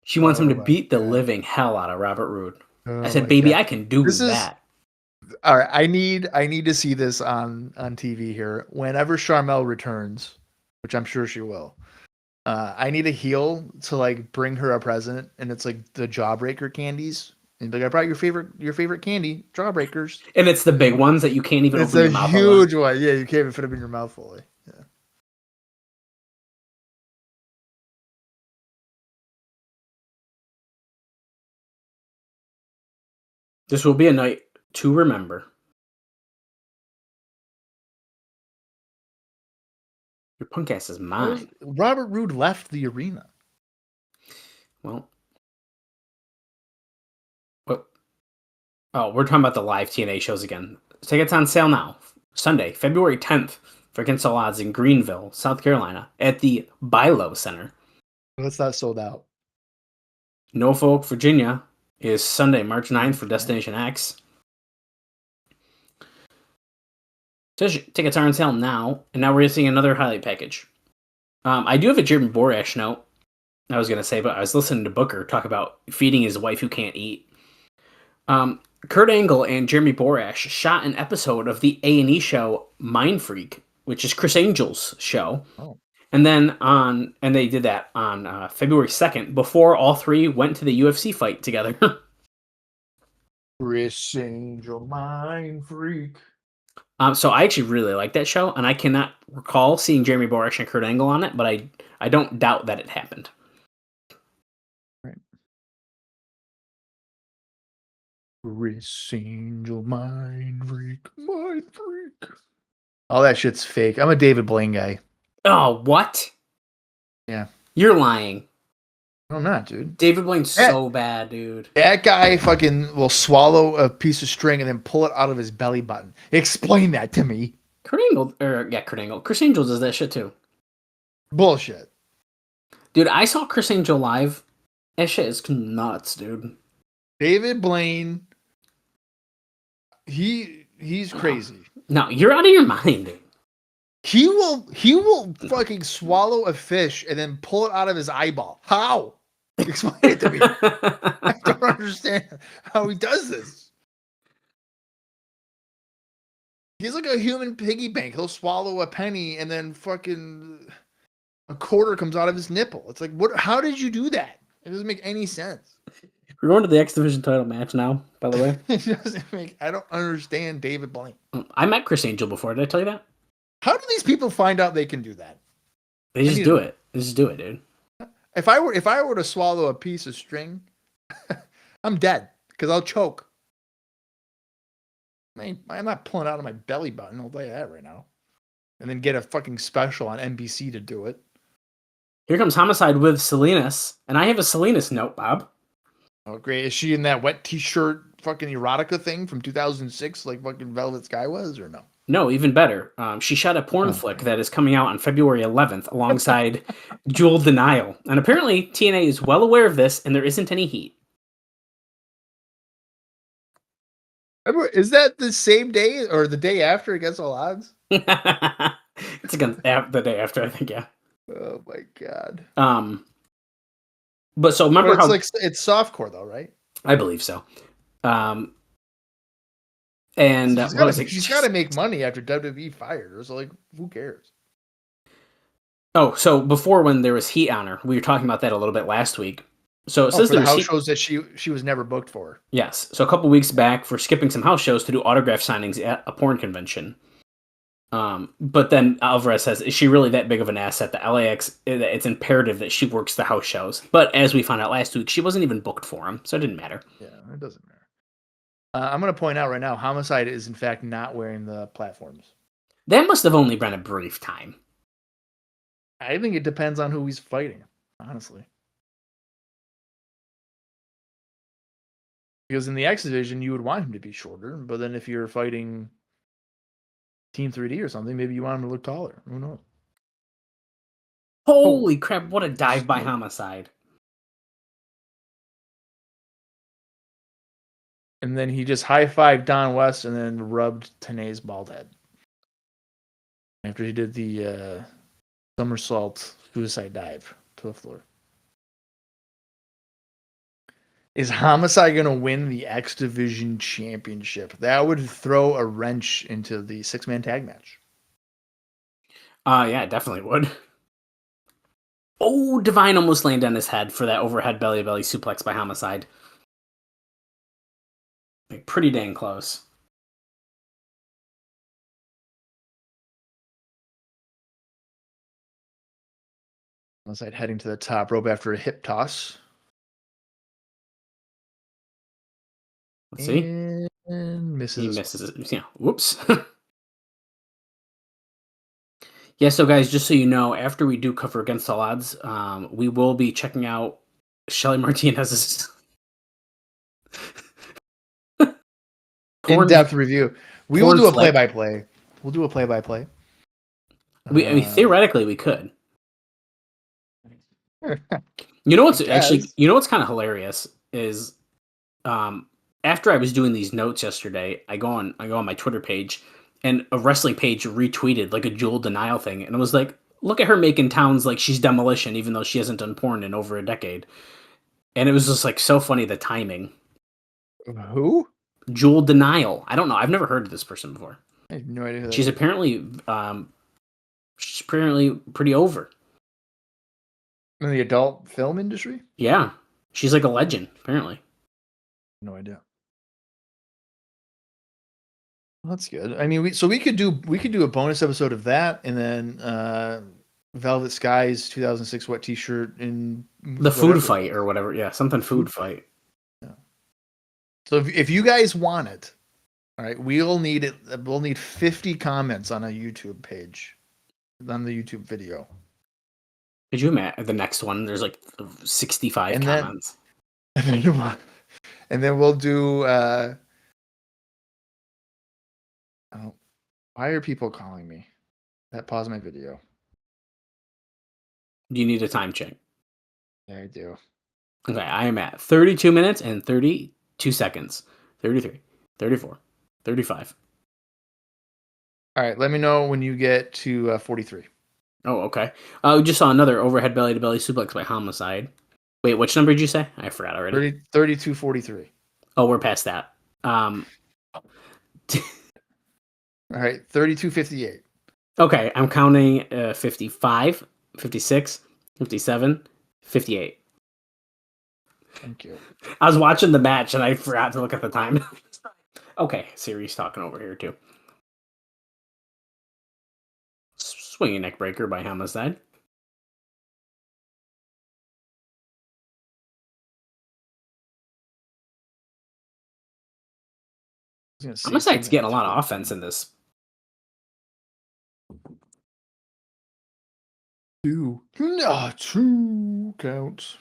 She wants him to beat the living hell out of Robert Roode. I said, baby, I can do that. All right, I need to see this on TV here. Whenever Charmel returns, which I'm sure she will, I need a heel to like bring her a present, and it's like the Jawbreaker candies. And like, I brought your favorite candy, Jawbreakers. And it's the big ones that you can't even open your mouth. It's a huge one. Yeah, you can't even fit them in your mouth fully. Yeah. This will be a night to remember. Your punk ass is mine. Robert Roode left the arena. Well, we're talking about the live TNA shows again. Tickets on sale now. Sunday, February 10th for against all odds in Greenville, South Carolina at the Bilo Center. That's not sold out. Norfolk, Virginia is Sunday, March 9th for Destination X. Tickets are on sale now, and now we're seeing another highlight package. I do have a Jeremy Borash note I was going to say, but I was listening to Booker talk about feeding his wife who can't eat. Kurt Angle and Jeremy Borash shot an episode of the A&E show Mind Freak, which is Chris Angel's show. Oh. And they did that on February 2nd before all three went to the UFC fight together. Chris Angel, Mind Freak. So I actually really like that show, and I cannot recall seeing Jeremy Borash and Kurt Angle on it, but I don't doubt that it happened. Right. Chris Angel, mind freak. All that shit's fake. I'm a David Blaine guy. Oh, what? Yeah. You're lying. I'm not, dude. David Blaine's so bad, dude. That guy fucking will swallow a piece of string and then pull it out of his belly button. Explain that to me. Kurt Angle. Chris Angel does that shit too. Bullshit. Dude, I saw Chris Angel live. That shit is nuts, dude. David Blaine, he's crazy. No, you're out of your mind, dude. He will fucking swallow a fish and then pull it out of his eyeball. How? Explain it to me. I don't understand how he does this. He's like a human piggy bank. He'll swallow a penny and then fucking a quarter comes out of his nipple. It's like, what? How did you do that? It doesn't make any sense. We're going to the X Division title match now, by the way. It doesn't make. I don't understand David Blaine. I met Chris Angel before. Did I tell you that? How do these people find out they can do that? They just do it. They just do it, dude. If I were to swallow a piece of string, I'm dead because I'll choke. I'm not pulling it out of my belly button. I'll tell you that right now. And then get a fucking special on NBC to do it. Here comes Homicide with Salinas, and I have a Salinas note, Bob. Oh, great. Is she in that wet t-shirt fucking erotica thing from 2006 like fucking Velvet Sky was, or no? No, even better. She shot a porn flick that is coming out on February 11th alongside Jewel Denial. And apparently TNA is well aware of this, and there isn't any heat. Is that the same day or the day after against all odds? It's against the day after, I think, yeah. Oh my god. But so remember how it's softcore though, right? I believe so. And she's got to make money after WWE fired her. So like, who cares? Oh, so before when there was heat on her, we were talking about that a little bit last week. So it says for the house heat shows that she was never booked for. Yes. So a couple weeks back for skipping some house shows to do autograph signings at a porn convention. But then Alvarez says, is she really that big of an asset? The LAX, it's imperative that she works the house shows. But as we found out last week, she wasn't even booked for them, so it didn't matter. Yeah, it doesn't matter. I'm going to point out right now, Homicide is in fact not wearing the platforms. That must have only been a brief time. I think it depends on who he's fighting, honestly. Because in the X division, you would want him to be shorter, but then if you're fighting Team 3D or something, maybe you want him to look taller. Who knows? Holy crap, what a dive by Homicide. And then he just high-fived Don West and then rubbed Tenay's bald head. After he did the somersault suicide dive to the floor. Is Homicide going to win the X Division Championship? That would throw a wrench into the six-man tag match. Yeah, it definitely would. Oh, Devine almost landed on his head for that overhead belly-to-belly suplex by Homicide. Like, pretty dang close. Homicide heading to the top rope after a hip toss. Let's see. And misses. He misses it. Yeah. Whoops. Yeah, so guys, just so you know, after we do cover Against All Odds, we will be checking out Shelly Martinez's in-depth review. We will do a play-by-play. We'll do a play-by-play. I mean, theoretically, we could. You know what's kind of hilarious is, after I was doing these notes yesterday, I go on my Twitter page, and a wrestling page retweeted like a Jewel Denial thing, and it was like, look at her making towns like she's Demolition, even though she hasn't done porn in over a decade. And it was just like so funny, the timing. Who? Jewel Denial. I don't know. I've never heard of this person before. I have no idea who that She's is. apparently pretty over. In the adult film industry? Yeah. She's like a legend, apparently. No idea. Well, that's good. I mean, we could do a bonus episode of that, and then Velvet Skies 2006 wet T-shirt in the food fight or whatever. Yeah, something food fight. Yeah. So if you guys want it, all right, we'll need it. We'll need 50 comments on a YouTube page, on the YouTube video. Could you imagine the next one? There's like 65 And then- comments. And then we'll do. Oh, why are people calling me? That pause my video. Do you need a time check? Yeah, I do. Okay, I am at 32 minutes and 32 seconds. 33, 34, 35. All right, let me know when you get to 43. Oh, okay. We just saw another overhead belly to belly suplex by Homicide. Wait, which number did you say? I forgot already. 32, 43. Oh, we're past that. All right, 32, 58. Okay, I'm counting 55, 56, 57, 58. Thank you. I was watching the match and I forgot to look at the time. Okay, Siri's talking over here too. Swinging neck breaker by Homicide. Homicide's getting a lot of offense in this. Two counts.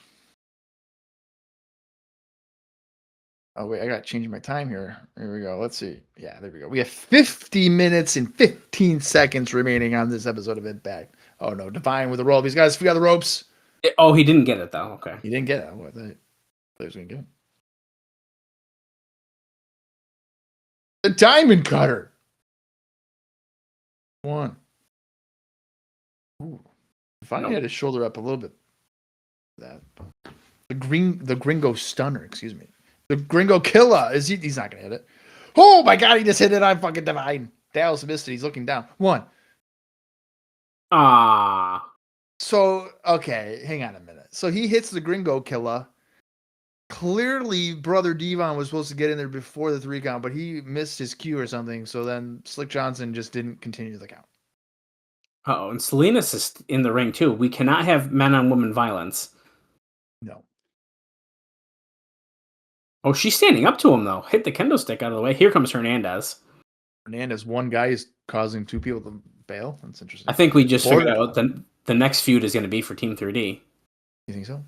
Oh wait, I got to change my time here. Here we go. Let's see. Yeah, there we go. We have 50 minutes and 15 seconds remaining on this episode of Impact. Oh no, Devine with the roll. These guys forgot the ropes. Oh, he didn't get it though. Okay. He didn't get it. What? I thought he was gonna get it. The diamond cutter. One. Ooh. Devine had his shoulder up a little bit. That the Gringo Stunner. Excuse me. The Gringo Killer. He's not gonna hit it. Oh my god, he just hit it on fucking Devine. Dallas Misty. He's looking down. One. Ah. So, okay, hang on a minute. So he hits the Gringo Killer. Clearly, Brother Devon was supposed to get in there before the 3 count, but he missed his cue or something. So then Slick Johnson just didn't continue the count. Oh, and Salinas is in the ring too. We cannot have men on women violence. No. Oh, she's standing up to him though. Hit the kendo stick out of the way. Here comes Hernandez. Hernandez, one guy is causing 2 people to bail. That's interesting. I think we just figured out the next feud is going to be for Team 3D. You think so?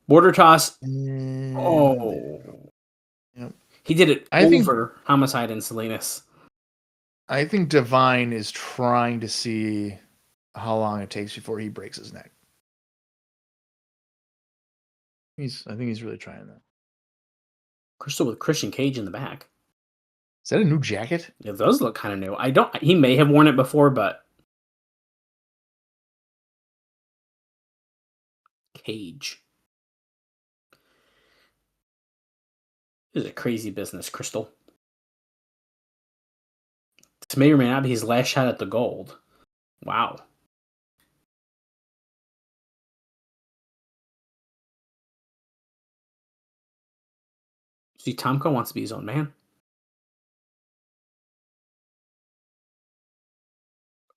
Border toss. Mm, Oh. Yep. He did it I think Homicide and Salinas. I think Devine is trying to see how long it takes before he breaks his neck. I think he's really trying that. Crystal with Christian Cage in the back. Is that a new jacket? It does look kind of new. He may have worn it before, but Cage. This is a crazy business, Crystal. This may or may not be his last shot at the gold. Wow. See, Tomko wants to be his own man.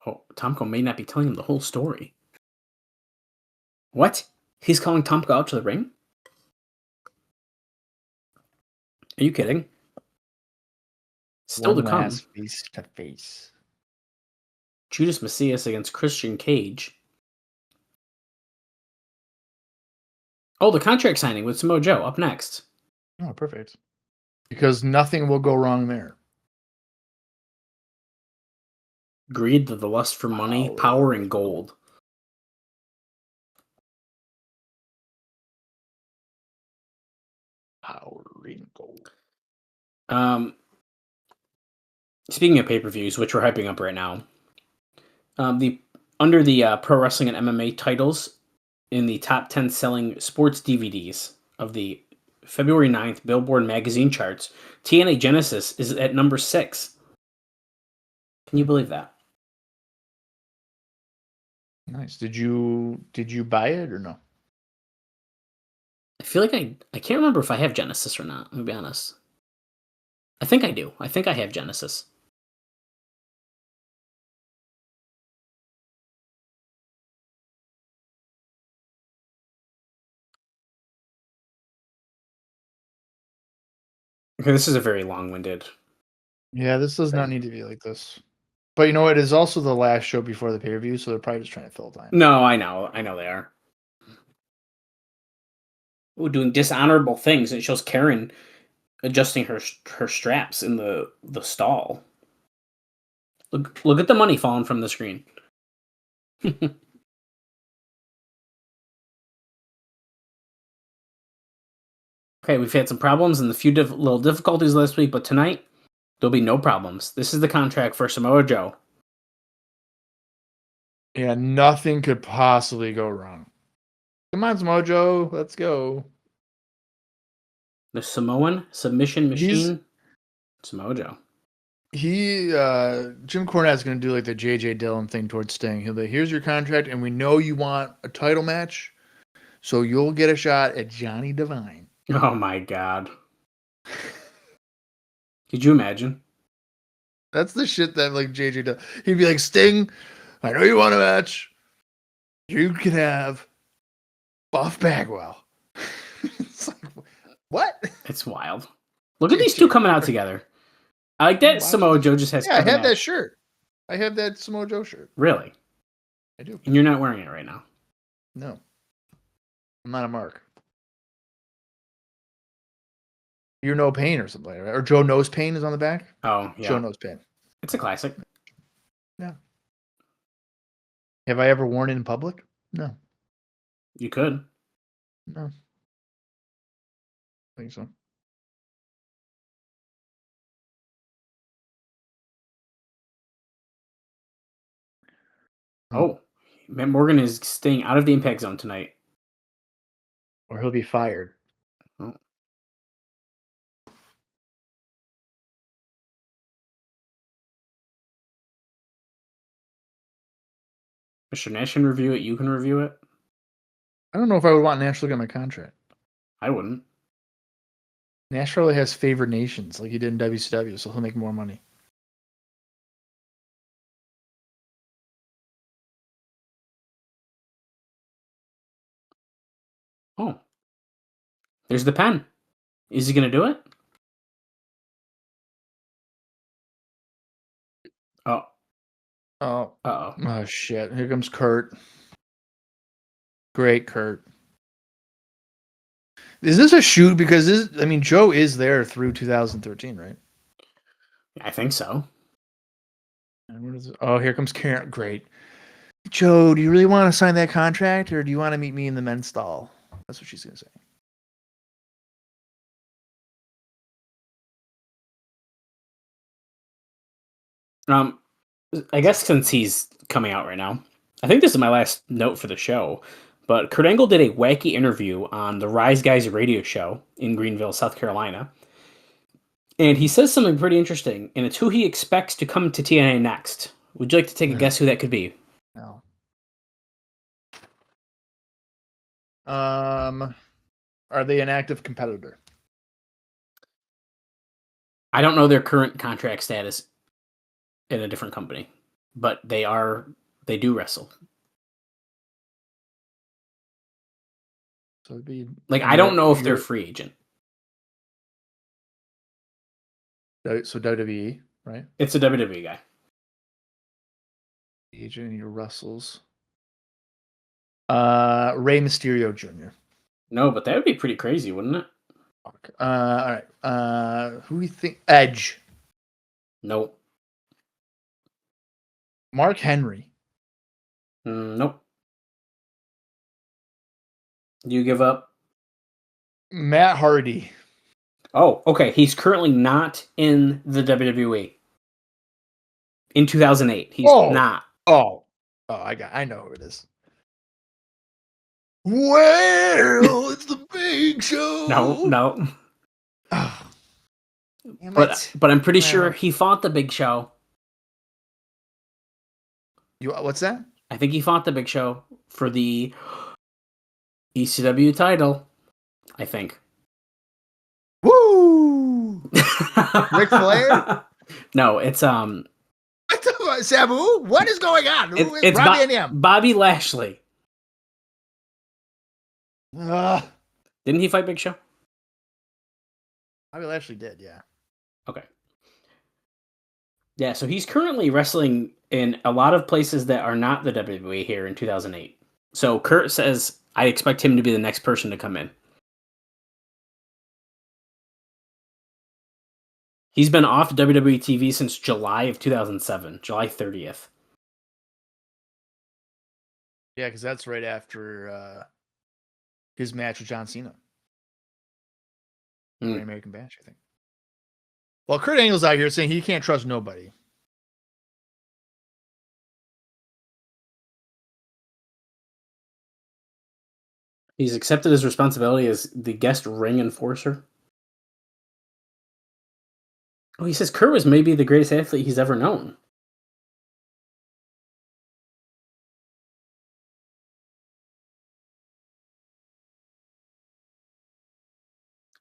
Oh, Tomko may not be telling him the whole story. What? He's calling Tomko out to the ring? Are you kidding? Still to come. Face to face. Judas Mesias against Christian Cage. Oh, the contract signing with Samoa Joe up next. Oh, perfect. Because nothing will go wrong there. Greed, the lust for money, power, and gold. Power and gold. Speaking of pay-per-views, which we're hyping up right now, under the Pro Wrestling and MMA titles in the top 10 selling sports DVDs of the February 9th Billboard magazine charts, TNA Genesis is at number 6. Can you believe that? Nice. Did you buy it or no? I feel like I can't remember if I have Genesis or not. I'm gonna be honest. I think I do. I think I have Genesis. Okay, this is a very long-winded. Yeah, this does not need to be like this. But you know what? It is also the last show before the pay-per-view, so they're probably just trying to fill time. No, I know they are. Ooh, doing dishonorable things. It shows Karen adjusting her straps in the stall. Look at the money falling from the screen. Okay, we've had some problems and a few little difficulties last week, but tonight there'll be no problems. This is the contract for Samoa Joe. Yeah, nothing could possibly go wrong. Come on, Samoa Joe, let's go. The Samoan submission machine, Samoa Joe. Jim Cornette's going to do like the J.J. Dillon thing towards Sting. He'll be like, here's your contract, and we know you want a title match, so you'll get a shot at Johnny Devine. Oh my god. Could you imagine? That's the shit that like J.J. does. He'd be like, Sting, I know you want a match. You can have Buff Bagwell. It's like, what? It's wild. Look at these two coming out together. I like that Samoa Joe just has. Yeah, I have that shirt. I have that Samoa Joe shirt. Really? I do. And you're not wearing it right now? No. I'm not a mark. You're No Pain or something like that. Or Joe Knows Pain is on the back. Oh, yeah. Joe Knows Pain. It's a classic. Yeah. Have I ever worn it in public? No. You could. No. I think so. Oh, Matt Morgan is staying out of the impact zone tonight. Or he'll be fired. Oh. Mr. Nash can review it. You can review it. I don't know if I would want Nash to look at my contract. I wouldn't. Nash probably has favored nations like he did in WCW, so he'll make more money. Oh. There's the pen. Is he going to do it? Oh. Oh. Uh-oh. Oh, shit. Here comes Kurt. Great, Kurt. Is this a shoot? Because Joe is there through 2013, right? I think so. And what is it? Oh, here comes Karen. Great. Joe, do you really want to sign that contract, or do you want to meet me in the men's stall? That's what she's going to say. I guess since he's coming out right now, I think this is my last note for the show, but Kurt Angle did a wacky interview on the Rise Guys radio show in Greenville, South Carolina. And he says something pretty interesting, and it's who he expects to come to TNA next. Would you like to take a guess who that could be? No. Are they an active competitor? I don't know their current contract status in a different company, but they do wrestle. So it'd be Like, I don't know if they're free agent. So WWE, right? It's a WWE guy. Agent, he wrestles. Rey Mysterio Jr. No, but that would be pretty crazy, wouldn't it? All right. Who do you think? Edge. Nope. Mark Henry. Nope. Do you give up? Matt Hardy. Oh, okay. He's currently not in the WWE. In 2008, he's not. Oh, I know who it is. Well, it's the Big Show. No. Oh, but I'm pretty sure he fought the Big Show. What's that? I think he fought the Big Show for the ECW title. I think. Woo! Ric Flair? No, it's Sabu. What is going on? Who is Robbie and him? Bobby Lashley. Ugh. Didn't he fight Big Show? Bobby Lashley did, yeah. Okay. Yeah, so he's currently wrestling in a lot of places that are not the WWE here in 2008. So Kurt says, I expect him to be the next person to come in. He's been off WWE TV since July of 2007, July 30th. Yeah, because that's right after his match with John Cena. Great American Bash, I think. Well, Kurt Angle's out here saying he can't trust nobody. He's accepted his responsibility as the guest ring enforcer. Oh, he says Kurt was maybe the greatest athlete he's ever known.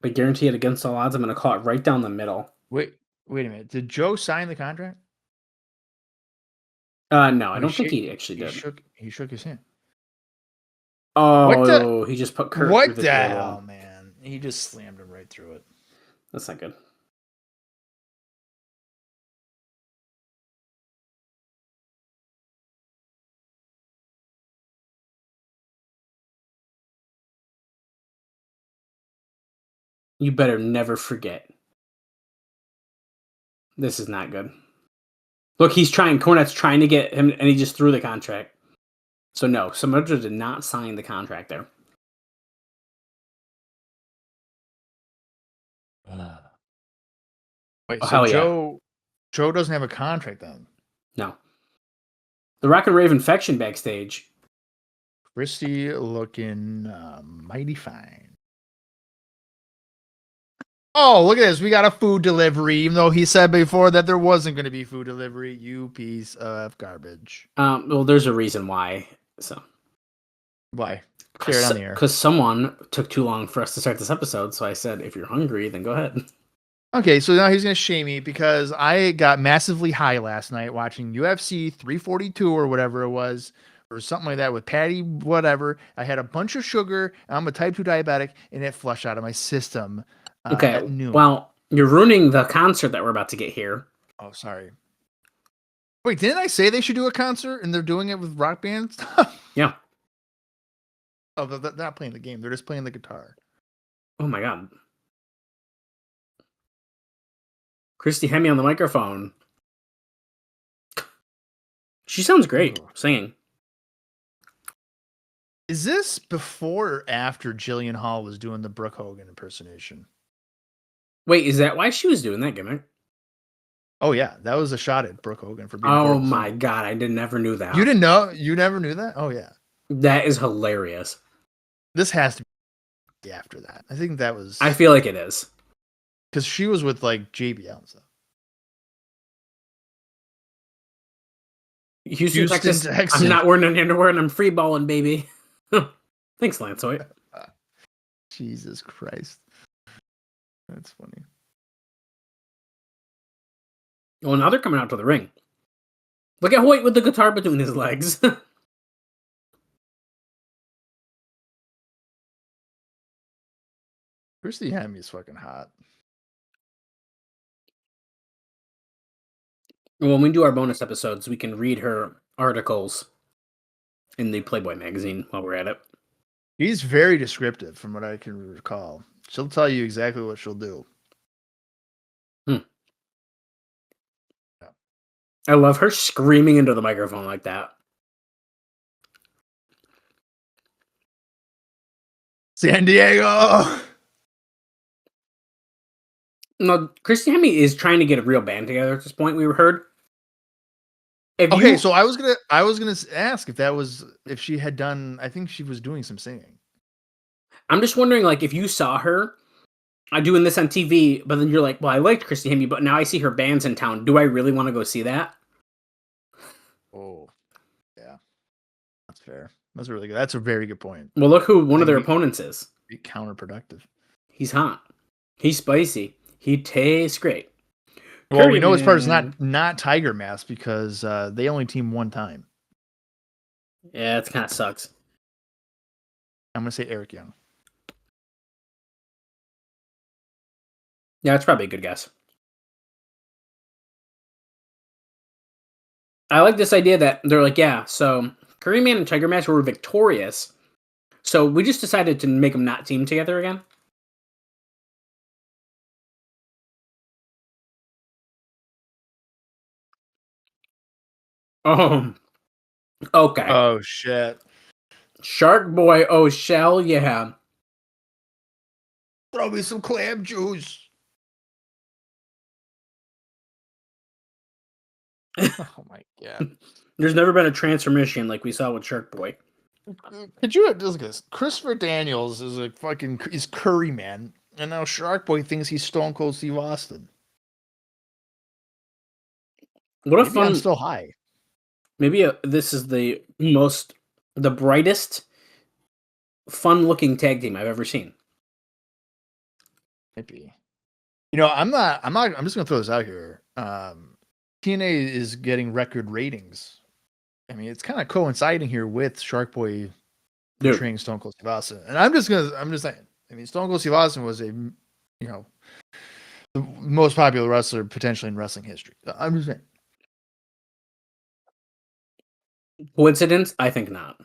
I guarantee it against all odds. I'm going to call it right down the middle. Wait a minute. Did Joe sign the contract? No, I don't think he actually did. He shook his hand. Oh, he just put Kurt through the door hell, wall. man? He just slammed him right through it. That's not good. You better never forget. This is not good. Look, Cornette's trying to get him, and he just threw the contract. So no, Samoa Joe did not sign the contract there. Wait, Oh, so hell yeah. Joe doesn't have a contract then? No. The Rock and Rave infection backstage. Christy looking mighty fine. Oh, look at this. We got a food delivery, even though he said before that there wasn't going to be food delivery. You piece of garbage. Well, there's a reason why. So why? Share it on the air. Because someone took too long for us to start this episode, so I said, if you're hungry, then go ahead. Okay, so now he's going to shame me because I got massively high last night watching UFC 342 or whatever it was, or something like that with Patty, whatever. I had a bunch of sugar. I'm a type 2 diabetic, and it flushed out of my system at noon. Well, you're ruining the concert that we're about to get here. Oh, sorry. Wait, didn't I say they should do a concert and they're doing it with rock band stuff? Yeah. Oh, they're not playing the game. They're just playing the guitar. Oh, my God. Christy had me on the microphone. She sounds great singing. Is this before or after Jillian Hall was doing the Brooke Hogan impersonation? Wait, is that why she was doing that gimmick? Oh, yeah. That was a shot at Brooke Hogan for being Oh, my God. I never knew that. You didn't know? You never knew that? Oh, yeah. That is hilarious. This has to be after that. I think that was... I feel like it is. Because she was with, like, JBL and stuff. Houston, Texas. I'm not wearing any underwear and I'm free balling, baby. Thanks, Lansoy. Jesus Christ. That's funny. Well, now they're coming out to the ring. Look at Hoyt with the guitar between his legs. Christy Hemme is fucking hot. When we do our bonus episodes, we can read her articles in the Playboy magazine while we're at it. He's very descriptive from what I can recall. She'll tell you exactly what she'll do. Yeah. I love her screaming into the microphone like that. San Diego! No, Christy Hemme is trying to get a real band together at this point, we heard. So I was gonna ask if she had done. I think she was doing some singing. I'm just wondering, like, if you saw her doing this on TV, but then you're like, well, I liked Christy Hemme, but now I see her band's in town. Do I really want to go see that? Oh, yeah, that's fair. That's really good. That's a very good point. Well, look who one of their opponents is. Be counterproductive. He's hot. He's spicy. He tastes great. Well, we know his part is not Tiger Mask because they only team one time. Yeah, it kind of sucks. I'm gonna say Eric Young. Yeah, that's probably a good guess. I like this idea that they're like, yeah, so Curry Man and Tiger Mask were victorious, so we just decided to make them not team together again. Oh, okay. Oh shit! Shark Boy, oh shell, yeah. Throw me some clam juice. Oh my god! There's never been a transformation like we saw with Shark Boy. Could you just look at this? Christopher Daniels is a fucking is Curry Man, and now Shark Boy thinks he's Stone Cold Steve Austin. What a Maybe I'm fun. still high. Maybe this is the brightest, fun-looking tag team I've ever seen. Maybe. You know, I'm just gonna throw this out here. TNA is getting record ratings. I mean, it's kind of coinciding here with Shark Boy Dude, portraying Stone Cold Steve Austin. And I'm just saying. I mean, Stone Cold Steve Austin was the most popular wrestler potentially in wrestling history. I'm just saying. coincidence? I think not.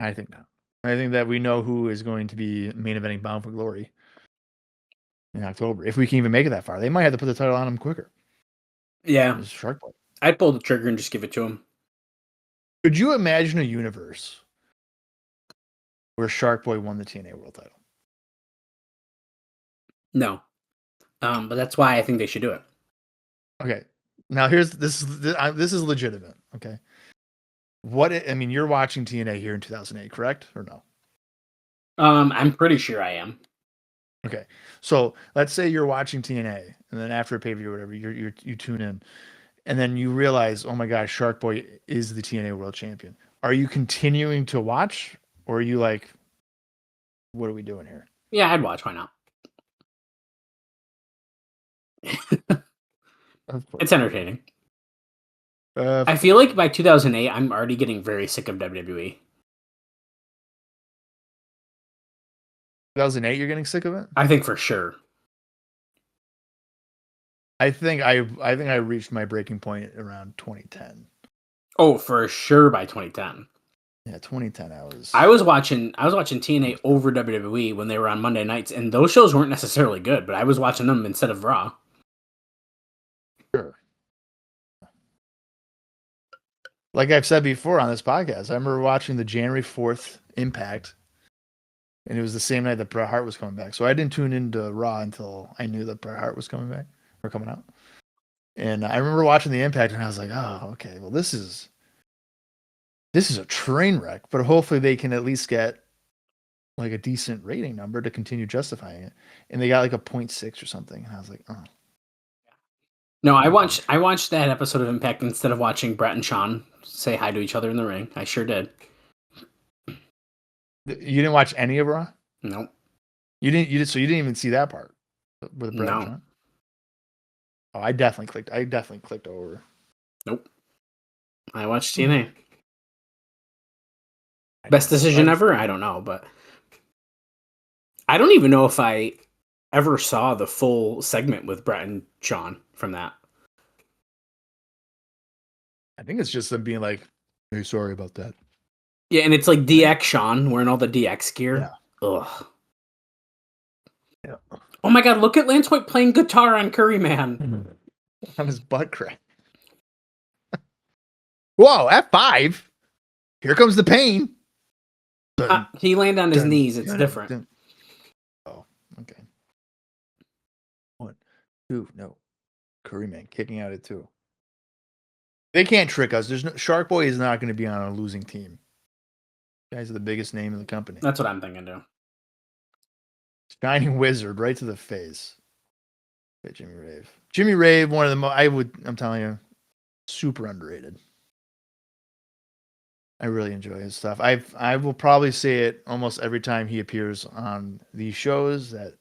I think not. I think that we know who is going to be main eventing Bound for Glory in October. If we can even make it that far, they might have to put the title on him quicker. Yeah, It's Shark Boy. I'd pull the trigger and just give it to him. Could you imagine a universe where Shark Boy won the TNA World Title? No, but that's why I think they should do it. Okay, now this is legitimate. Okay, I mean, you're watching TNA here in 2008, correct or no? I'm pretty sure I am. Okay, so let's say you're watching TNA, and then after a pay-per-view or whatever, you tune in, and then you realize, oh my gosh, Shark Boy is the TNA World Champion. Are you continuing to watch, or are you like, what are we doing here? Yeah, I'd watch. Why not? It's entertaining. I feel like by 2008, I'm already getting very sick of WWE. 2008, you're getting sick of it? I think for sure. I think I reached my breaking point around 2010. Oh, for sure by 2010. Yeah, 2010. I was watching TNA over WWE when they were on Monday nights, and those shows weren't necessarily good, but I was watching them instead of Raw. Sure. Like I've said before on this podcast, I remember watching the January 4th Impact, and it was the same night that Bret Hart was coming back. So I didn't tune into Raw until I knew that Bret Hart was coming back or coming out. And I remember watching the Impact, and I was like, "Oh, okay. Well, this is a train wreck." But hopefully, they can at least get like a decent rating number to continue justifying it. And they got like a 0.6 or something, and I was like, "Oh." No, I watched that episode of Impact instead of watching Brett and Sean say hi to each other in the ring. I sure did. You didn't watch any of Raw? Nope. You didn't. So you didn't even see that part with Brett and No. Sean? Oh, I definitely clicked over. Nope. I watched TNA. Best decision ever? I don't know, but I don't even know if I ever saw the full segment with Brett and Sean from that. I think it's just them being like, "Hey, sorry about that." Yeah, and it's like DX Sean wearing all the DX gear. Yeah. Ugh. Yeah. Oh my god, look at Lance White playing guitar on Curry Man. On his butt crack. Whoa, F5. Here comes the pain. He landed on his knees. It's different. Oh, okay. 1, 2, no. Curry Man kicking out at 2. They can't trick us. Shark Boy is not going to be on a losing team. You guys are the biggest name in the company. That's what I'm thinking too. Shining Wizard right to the face. Jimmy Rave. Jimmy Rave, one of the I'm telling you, super underrated. I really enjoy his stuff. I will probably say it almost every time he appears on these shows that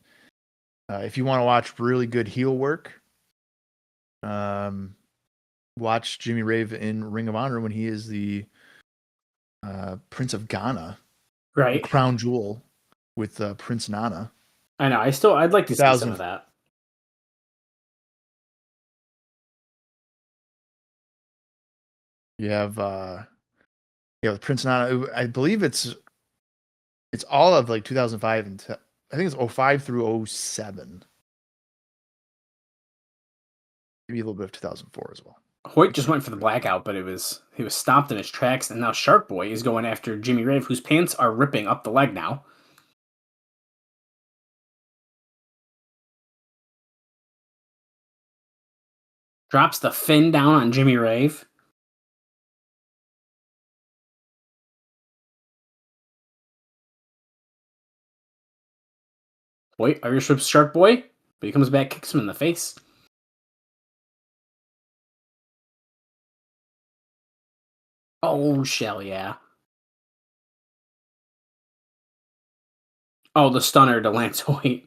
if you want to watch really good heel work, watch Jimmy Rave in Ring of Honor when he is the Prince of Ghana, right? The Crown Jewel with Prince Nana. I know. I'd like to see some of that. You have Prince Nana. I believe it's all of like 2005 and I think it's 05 through 07. Maybe a little bit of 2004 as well. Hoyt just went for the blackout, but he was stopped in his tracks, and now Shark Boy is going after Jimmy Rave, whose pants are ripping up the leg now. Drops the fin down on Jimmy Rave. Hoyt, Irish whips Shark Boy, but he comes back, kicks him in the face. Oh, shell, yeah. Oh, the stunner to Lance Hoyt.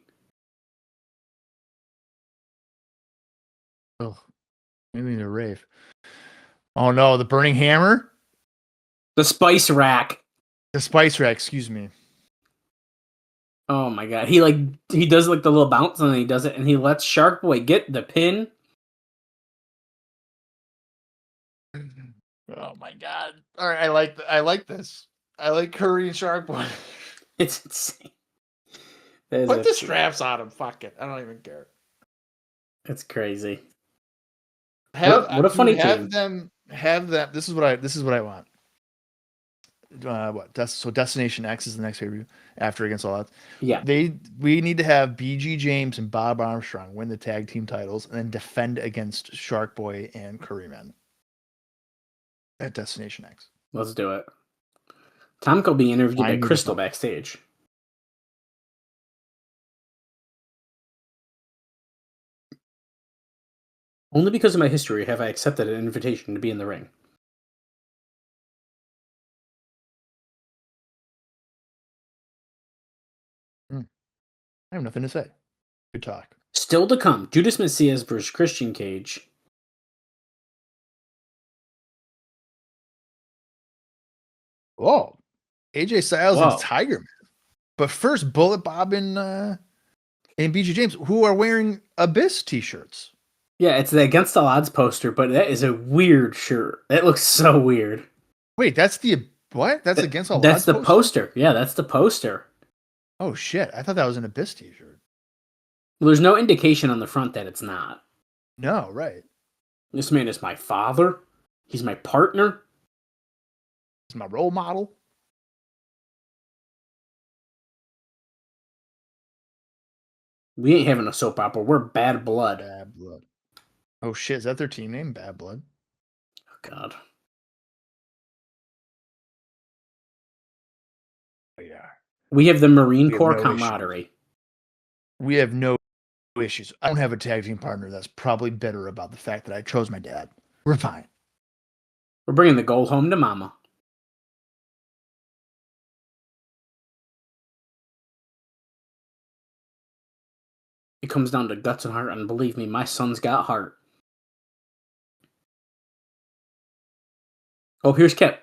Oh, maybe the Rave. Oh no, the burning hammer? The spice rack. The spice rack, excuse me. Oh my god. He does like the little bounce and then he does it and he lets Shark Boy get the pin. Oh my god. All right, I like this. I like Curry and Shark Boy. It's insane. Put the straps on him. Fuck it. I don't even care. It's crazy. What a funny have team. Have them. This is what I want. So Destination X is the next pay-per-view after Against All Odds. Yeah. We need to have BG James and Bob Armstrong win the tag team titles and then defend against Shark Boy and Curryman at Destination X. Let's do it. Tomko being interviewed by Crystal backstage. Only because of my history have I accepted an invitation to be in the ring. I have nothing to say. Good talk. Still to come, Judas Mesias versus Christian Cage. Oh, AJ Styles and Tiger Man. But first, Bullet Bob and BG James, who are wearing Abyss t-shirts. Yeah, it's the Against All Odds poster, but that is a weird shirt. That looks so weird. Wait, that's the what? That's Against All Odds. That's the poster. Yeah, that's the poster. Oh shit! I thought that was an Abyss t-shirt. Well, there's no indication on the front that it's not. No, right. This man is my father. He's my partner. He's my role model. We ain't having a soap opera. We're Bad Blood. Bad Blood. Oh shit! Is that their team name? Bad Blood. Oh god. Oh, yeah. We have the Marine Corps camaraderie. We have no issues. I don't have a tag team partner that's probably bitter about the fact that I chose my dad. We're fine. We're bringing the gold home to mama. It comes down to guts and heart, and believe me, my son's got heart. Oh, here's Kip.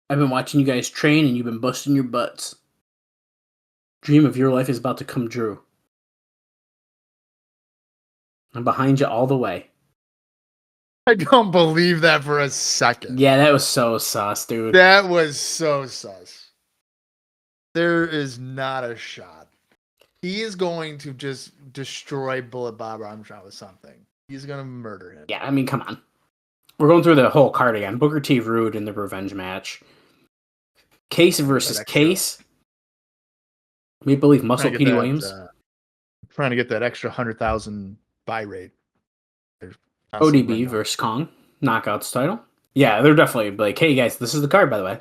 I've been watching you guys train, and you've been busting your butts. Dream of your life is about to come true. I'm behind you all the way. I don't believe that for a second. Yeah, that was so sus, dude. That was so sus. There is not a shot. He is going to just destroy Bullet Bob Armstrong with something. He's going to murder him. Yeah, I mean, come on. We're going through the whole card again. Booker T. Rude in the revenge match. Case versus Case. Maple Leaf Muscle Petey Williams. Trying to get that extra 100,000 buy rate. ODB versus Kong. Knockouts title. Yeah, they're definitely like, hey guys, this is the card, by the way.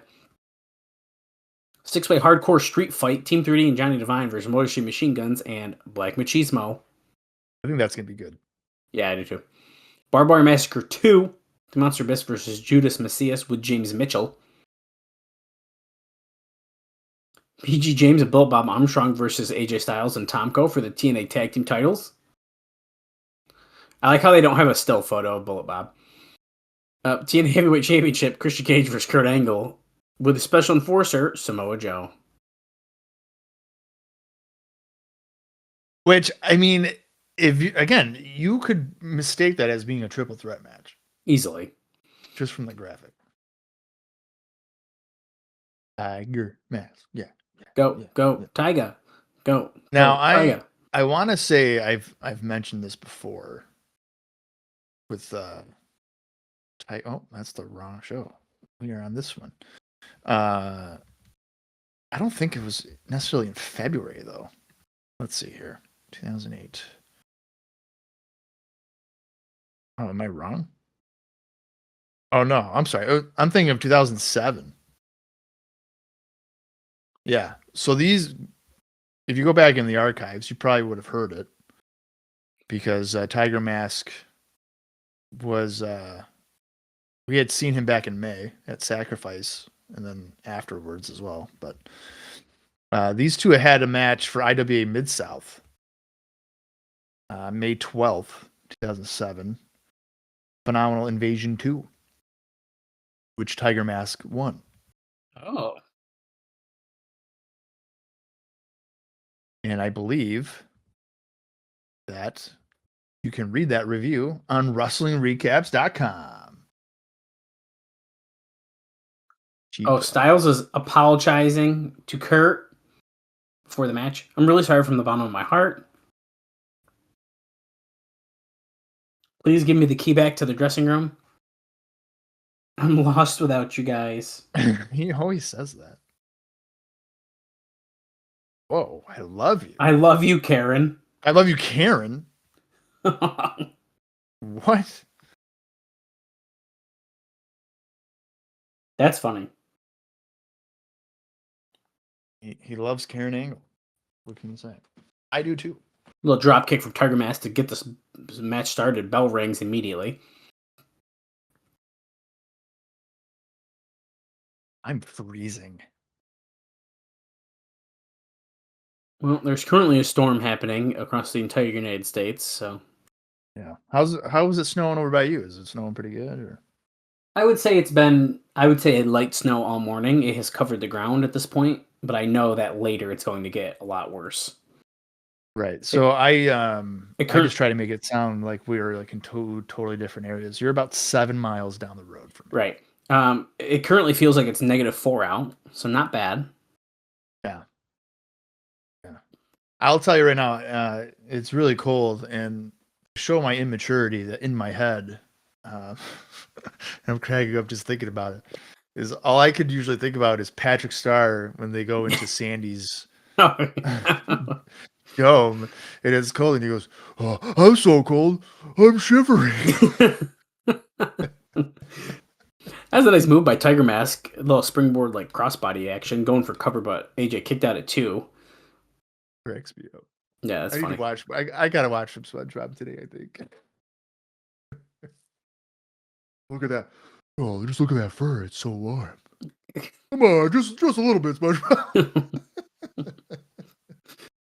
6-way hardcore street fight. Team 3D and Johnny Devine versus Motor City Machine Guns and Black Machismo. I think that's going to be good. Yeah, I do too. Barbed Wire Massacre 2. The Monster Abyss versus Judas Mesias with James Mitchell. PG James and Bullet Bob Armstrong versus AJ Styles and Tomko for the TNA Tag Team titles. I like how they don't have a still photo of Bullet Bob. TNA Heavyweight Championship, Christian Cage versus Kurt Angle with a special enforcer, Samoa Joe. Which, I mean, you could mistake that as being a triple threat match Easily. just from the graphic. Tiger Mask. Yeah. Go, Yeah. go, Yeah. Tyga. Go. Now go, Tyga. I want to say I've mentioned this before with oh, that's the wrong show. We are on this one. I don't think it was necessarily in February though. Let's see here. 2008. Oh, am I wrong? Oh no, I'm sorry. I'm thinking of 2007. Yeah. So these, if you go back in the archives, you probably would have heard it because Tiger Mask was we had seen him back in May at Sacrifice and then afterwards as well. But these two had a match for IWA Mid South May 12th, 2007. Phenomenal Invasion 2, which Tiger Mask won. Oh. And I believe that you can read that review on WrestlingRecaps.com. Oh, Styles is apologizing to Kurt before the match. I'm really sorry from the bottom of my heart. Please give me the key back to the dressing room. I'm lost without you guys. He always says that. Whoa, I love you. I love you, Karen. I love you, Karen. What? That's funny. He loves Karen Angle. What can you say? I do too. Little drop kick from Tiger Mask to get this match started. Bell rings immediately. I'm freezing. Well, there's currently a storm happening across the entire United States, so Yeah. How is it snowing over by you? Is it snowing pretty good or? I would say a light snow all morning. It has covered the ground at this point, but I know that later it's going to get a lot worse. Right. So I just try to make it sound like we were like in totally different areas. You're about 7 miles down the road from me. Right. It currently feels like it's -4 out, so not bad. Yeah. Yeah. I'll tell you right now, it's really cold and show my immaturity that in my head, I'm cracking up just thinking about it. Is all I could usually think about is Patrick Starr when they go into Sandy's dome and it's cold and he goes, "Oh, I'm so cold, I'm shivering." That's a nice move by Tiger Mask. A little springboard like crossbody action, going for cover, but AJ kicked out at 2. Cracks me up. Yeah, that's funny. I gotta watch some SpongeBob today, I think. Look at that. Oh, just look at that fur. It's so warm. Come on, just a little bit, SpongeBob.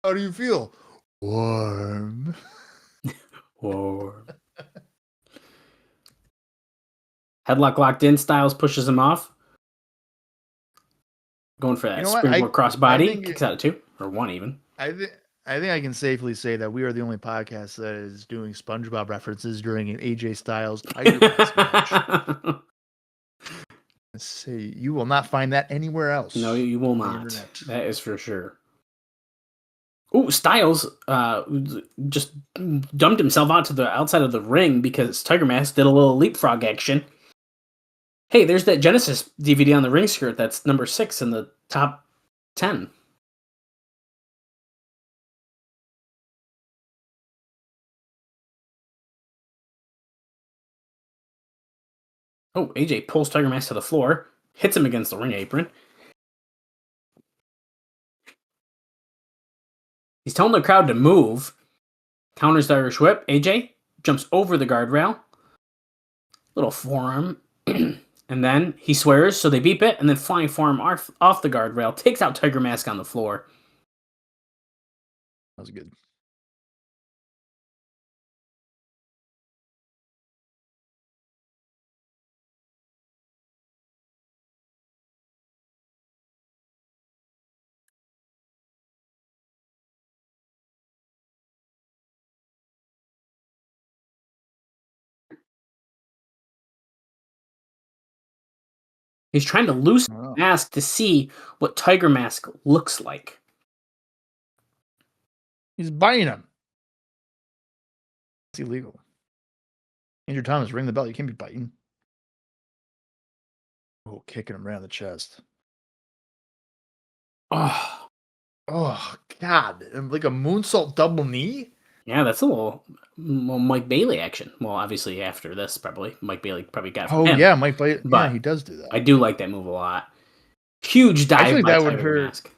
How do you feel? Warm. Warm. Headlock locked in. Styles pushes him off. Going for that springboard crossbody. Kicks out at 2 or 1 even. I think I can safely say that we are the only podcast that is doing SpongeBob references during an AJ Styles Tiger Mask match. Let's see, you will not find that anywhere else. No, you will not. That is for sure. Oh, Styles just dumped himself out to the outside of the ring because Tiger Mask did a little leapfrog action. Hey, there's that Genesis DVD on the ring skirt that's number 6 in the top 10. Oh, AJ pulls Tiger Mask to the floor, hits him against the ring apron. He's telling the crowd to move. Counters the Irish whip. AJ jumps over the guardrail. Little forearm. And then he swears, so they beep it, and then flying forearm off the guardrail takes out Tiger Mask on the floor. That was good. He's trying to loosen Oh. the mask to see what Tiger Mask looks like. He's biting him. It's illegal. Andrew Thomas, ring the bell. You can't be biting. Oh, kicking him right on the chest. Oh, God. Like a moonsault double knee? yeah, that's a little Mike Bailey action. Well, obviously after this, probably Mike Bailey probably got. Oh, him. yeah, Mike Bailey. Yeah, But he does do that. I do like that move a lot. Huge dive Actually, by that would Tiger hurt. Mask.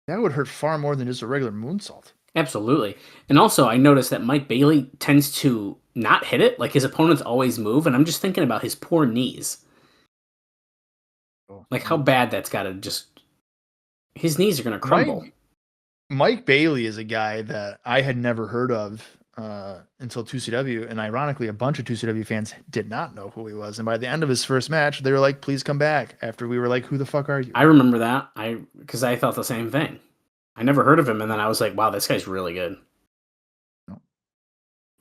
That would hurt far more than just a regular moonsault. Absolutely. And also, I noticed that Mike Bailey tends to not hit it. Like, his opponents always move, and I'm just thinking about his poor knees. Like, how bad that's got to just... His knees are going to crumble. Mike Bailey is a guy that I had never heard of until 2CW, and ironically, a bunch of 2CW fans did not know who he was. And by the end of his first match, they were like, please come back. After we were like, who the fuck are you? I remember that, because I felt the same thing. I never heard of him, and then I was like, wow, this guy's really good. No.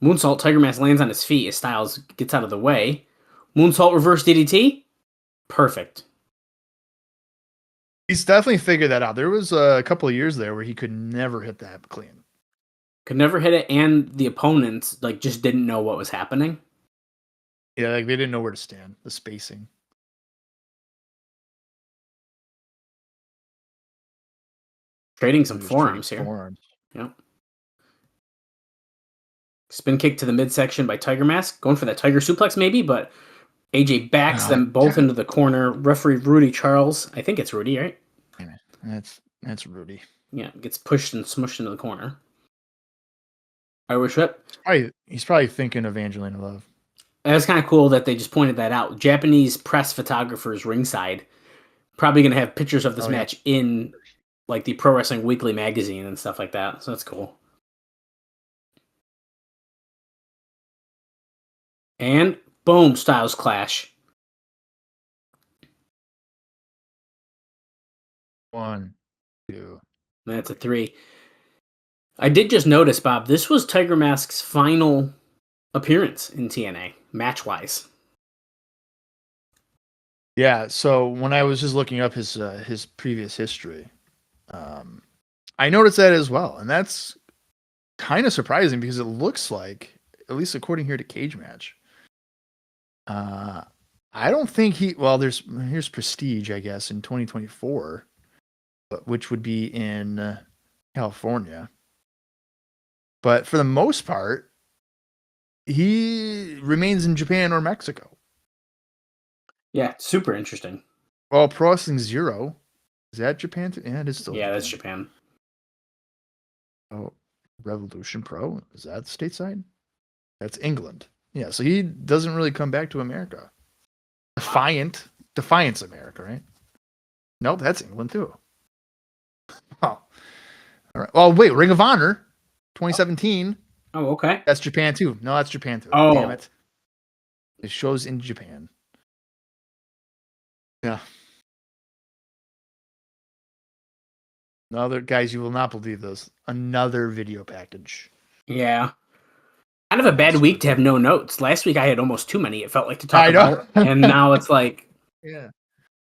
Moonsault, Tiger Mask lands on his feet as Styles gets out of the way. Moonsault reverse DDT? Perfect. He's definitely figured that out. There was a couple of years there where he could never hit that clean. Could never hit it, and the opponents like just didn't know what was happening. Yeah, like they didn't know where to stand, the spacing. Trading some forearms here. Forearms. Yep. Spin kick to the midsection by Tiger Mask. Going for that Tiger suplex maybe, but AJ backs them both into the corner. Referee Rudy Charles. I think it's Rudy, right? That's Rudy. Yeah, gets pushed and smushed into the corner. Irish whip. He's probably thinking of Angelina Love. That's kind of cool that they just pointed that out. Japanese press photographers ringside. Probably going to have pictures of this match in like the Pro Wrestling Weekly magazine and stuff like that. So that's cool. And boom, Styles clash. 1, 2. That's a 3. I did just notice, Bob, this was Tiger Mask's final appearance in TNA, match-wise. Yeah, so when I was just looking up his previous history, I noticed that as well, and that's kind of surprising because it looks like, at least according here to Cage Match, I don't think here's Prestige, I guess, in 2024, but which would be in California. But for the most part, he remains in Japan or Mexico. Yeah, super interesting. Well, Pro Wrestling Zero, is that Japan? Yeah, it is still. Yeah, that's Japan. Oh, Revolution Pro, is that stateside? That's England. Yeah, so he doesn't really come back to America. Defiance America, right? Nope, that's England too. Oh, all right. Well, wait, Ring of Honor, 2017. Oh, okay. That's Japan too. No, that's Japan too. Oh, damn it! It shows in Japan. Yeah. Another, guys, you will not believe this. Another video package. Yeah. Kind of a bad week to have no notes. Last week I had almost too many, it felt like, to talk about. And now it's like... Yeah.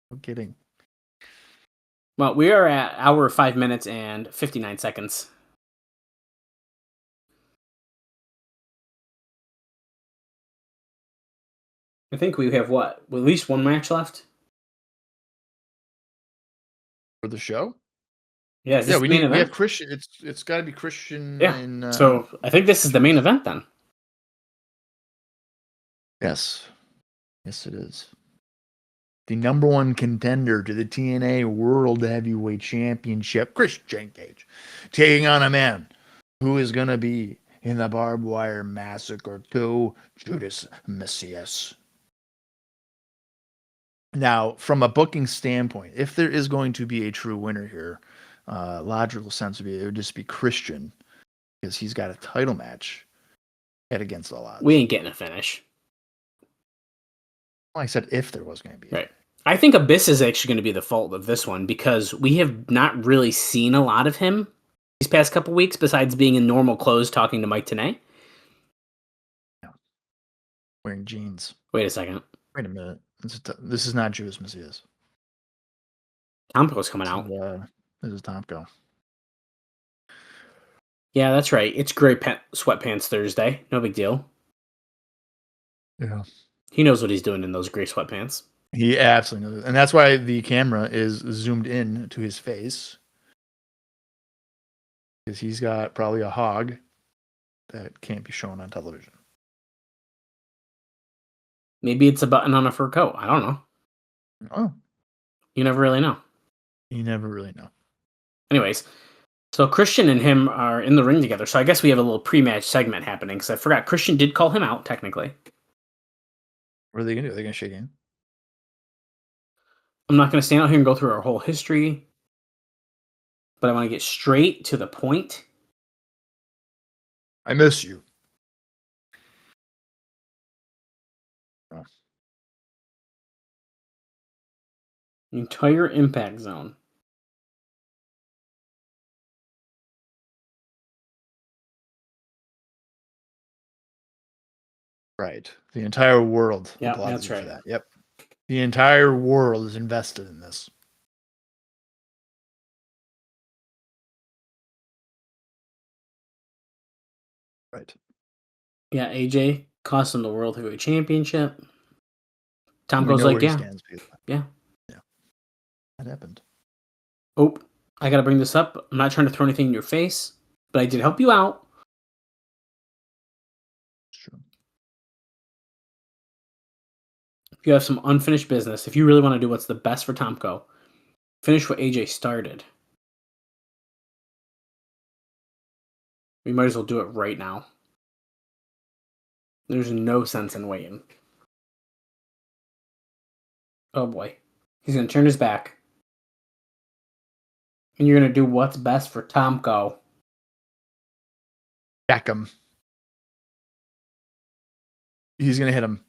No kidding. Well, we are at hour 5 minutes and 59 seconds. I think we have what? At least one match left? For the show? Yeah, is this the main event? We have Christian. It's got to be Christian. Yeah. So I think this is the main event then. Yes. Yes, it is. The number one contender to the TNA World Heavyweight Championship, Christian Cage, taking on a man who is going to be in the Barbed Wire Massacre 2, Judas Mesias. Now, from a booking standpoint, if there is going to be a true winner here, logical sense would be it would just be Christian because he's got a title match at Against All Odds. We ain't getting a finish. Well, I said if there was going to be. Right. I think Abyss is actually going to be the fault of this one because we have not really seen a lot of him these past couple weeks besides being in normal clothes talking to Mike Tenay. Yeah. Wearing jeans. Wait a second. Wait a minute. This is not Judas Mesias. Tomko's coming out. This is Tomko. Yeah, that's right. It's gray sweatpants Thursday. No big deal. Yeah. He knows what he's doing in those gray sweatpants. He absolutely knows. And that's why the camera is zoomed in to his face. Because he's got probably a hog that can't be shown on television. Maybe it's a button on a fur coat. I don't know. Oh. You never really know. You never really know. Anyways, so Christian and him are in the ring together. So I guess we have a little pre-match segment happening because I forgot Christian did call him out technically. What are they going to do? Are they going to shake hands? I'm not going to stand out here and go through our whole history, but I want to get straight to the point. I miss you. Oh. The entire Impact Zone. Right. The entire world. Yeah, applauds that's you for right. that. Yep. The entire world is invested in this. Right. Yeah, AJ cost him the World Heavyweight Championship. Tom We goes know like, where he yeah. stands, Peter. Yeah. That happened. Oh, I got to bring this up. I'm not trying to throw anything in your face, but I did help you out. It's true. If you have some unfinished business, if you really want to do what's the best for Tomko, finish what AJ started. We might as well do it right now. There's no sense in waiting. Oh boy. He's going to turn his back. And you're going to do what's best for Tomko. Jack him. He's going to hit him.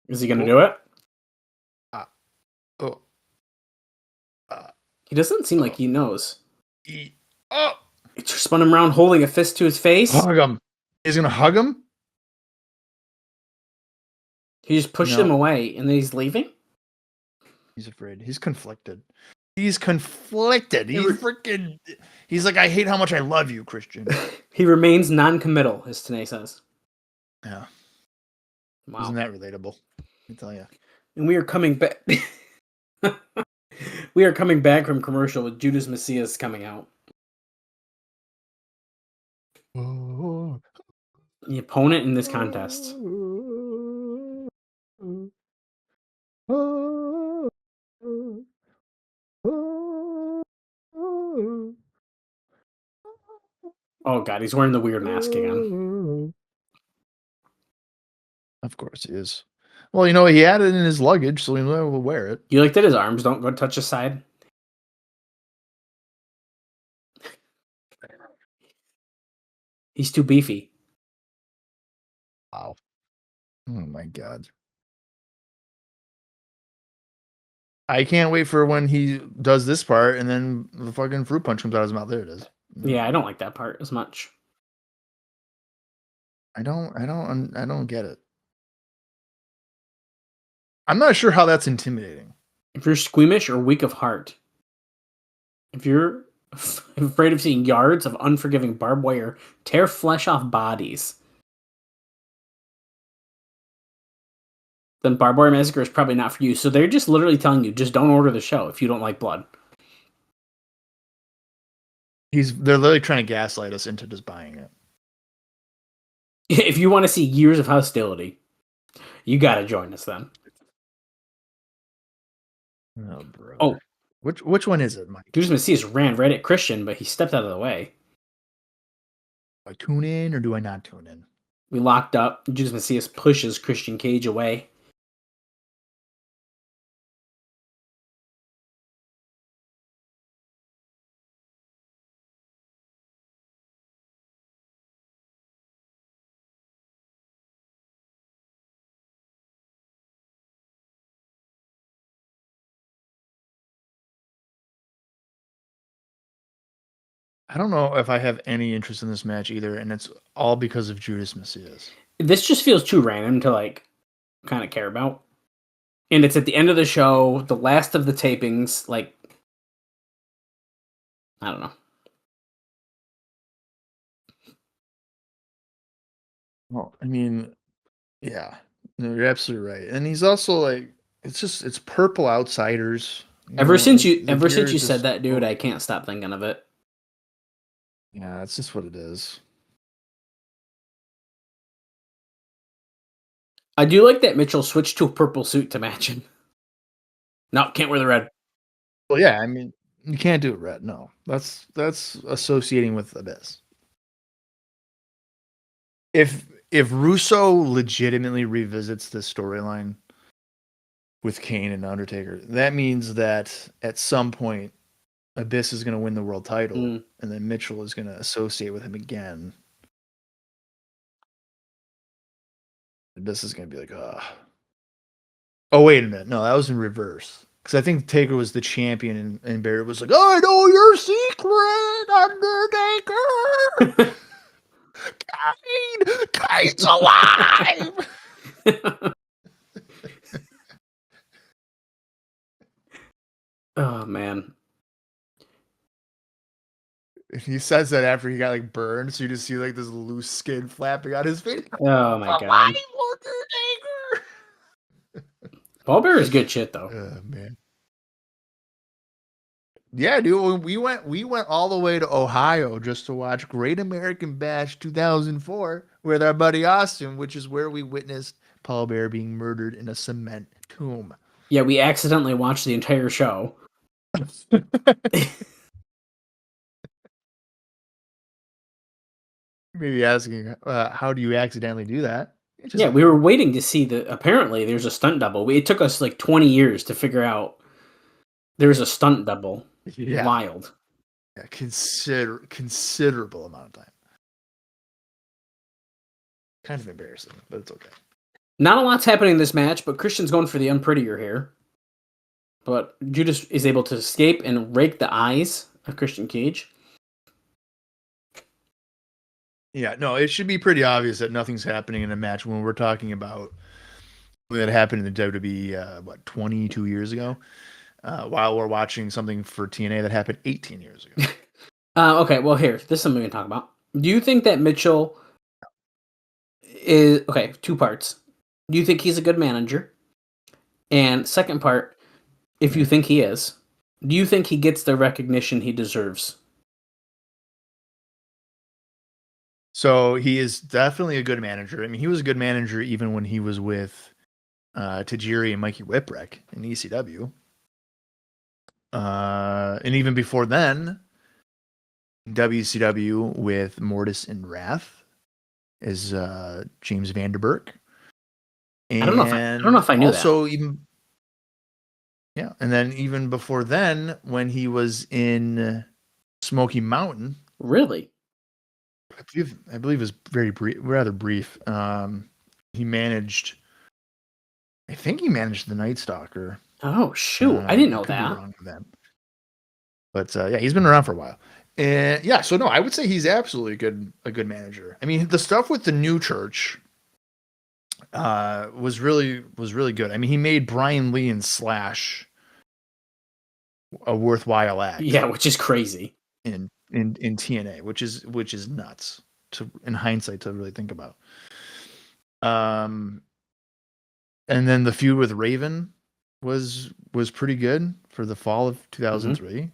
Is he going to do it? Oh. He doesn't seem like he knows. Oh. He just spun him around holding a fist to his face. Hug him. He's going to hug him? He just pushed him away and then he's leaving? He's afraid. He's conflicted. He's conflicted. He's like, I hate how much I love you, Christian. He remains non-committal, as TNA says. Yeah. Wow. Isn't that relatable? Let me tell you. And we are coming back. We are coming back from commercial with Judas Mesias coming out. The opponent in this contest. Oh god, he's wearing the weird mask again. Of course he is. Well, you know, he had it in his luggage, so he was able to wear it. You like that his arms don't go touch his side? He's too beefy. Wow. Oh my god. I can't wait for when he does this part and then the fucking fruit punch comes out of his mouth. There it is. Yeah, I don't like that part as much. I don't get it. I'm not sure how that's intimidating. If you're squeamish or weak of heart, if you're afraid of seeing yards of unforgiving barbed wire tear flesh off bodies, then Barbed Wire Massacre is probably not for you. So they're just literally telling you, just don't order the show if you don't like blood. They're literally trying to gaslight us into just buying it. If you want to see years of hostility, you got to join us then. Oh, bro. Oh. Which one is it, Mike? Judas Mesias ran right at Christian, but he stepped out of the way. Do I tune in or do I not tune in? We locked up. Judas Mesias pushes Christian Cage away. I don't know if I have any interest in this match either, and it's all because of Judas Mesias. This just feels too random to like kind of care about. And it's at the end of the show, the last of the tapings. Like, I don't know. Well, I mean, yeah, no, you're absolutely right. And he's also like, it's purple outsiders. Ever since the you gear is said just that, dude, I can't stop thinking of it. Yeah, that's just what it is. I do like that Mitchell switched to a purple suit to match him. No, can't wear the red. Well, yeah, I mean, you can't do it red. No, that's associating with Abyss. If Russo legitimately revisits this storyline with Kane and Undertaker, that means that at some point Abyss is going to win the world title, and then Mitchell is going to associate with him again. Abyss is going to be like, oh, wait a minute. No, that was in reverse. Because I think Taker was the champion, and Barrett was like, I know your secret, Undertaker! Kane's alive! Oh, man. He says that after he got like burned, so you just see like this loose skin flapping on his face. Oh, my God. Paul Bearer is good shit, though. Man. Yeah, dude, we went all the way to Ohio just to watch Great American Bash 2004 with our buddy Austin, which is where we witnessed Paul Bearer being murdered in a cement tomb. Yeah, we accidentally watched the entire show. Maybe asking, how do you accidentally do that? Yeah, we were waiting to see apparently there's a stunt double. It took us like 20 years to figure out there's a stunt double. Yeah. Wild. Yeah, considerable amount of time. Kind of embarrassing, but it's okay. Not a lot's happening in this match, but Christian's going for the unprettier here. But Judas is able to escape and rake the eyes of Christian Cage. Yeah, no, it should be pretty obvious that nothing's happening in a match when we're talking about that happened in the WWE, 22 years ago, while we're watching something for TNA that happened 18 years ago. Okay, well, here, this is something we can talk about. Do you think that Mitchell is... Okay, two parts. Do you think he's a good manager? And second part, if you think he is, do you think he gets the recognition he deserves? So he is definitely a good manager. I mean, he was a good manager even when he was with Tajiri and Mikey Whipwreck in ECW. And even before then, WCW with Mortis and Wrath is James Vanderberg. And I don't know if I knew also that. And then even before then, when he was in Smoky Mountain, really, I believe it was rather brief. He managed. I think he managed the Night Stalker. Oh shoot! I didn't know that. Be wrong with that. But yeah, he's been around for a while. And yeah, so no, I would say he's absolutely a good manager. I mean, the stuff with the New Church was really good. I mean, he made Brian Lee and Slash a worthwhile act. Yeah, which is crazy in TNA, which is nuts in hindsight to really think about. And then the feud with Raven was pretty good for the fall of 2003.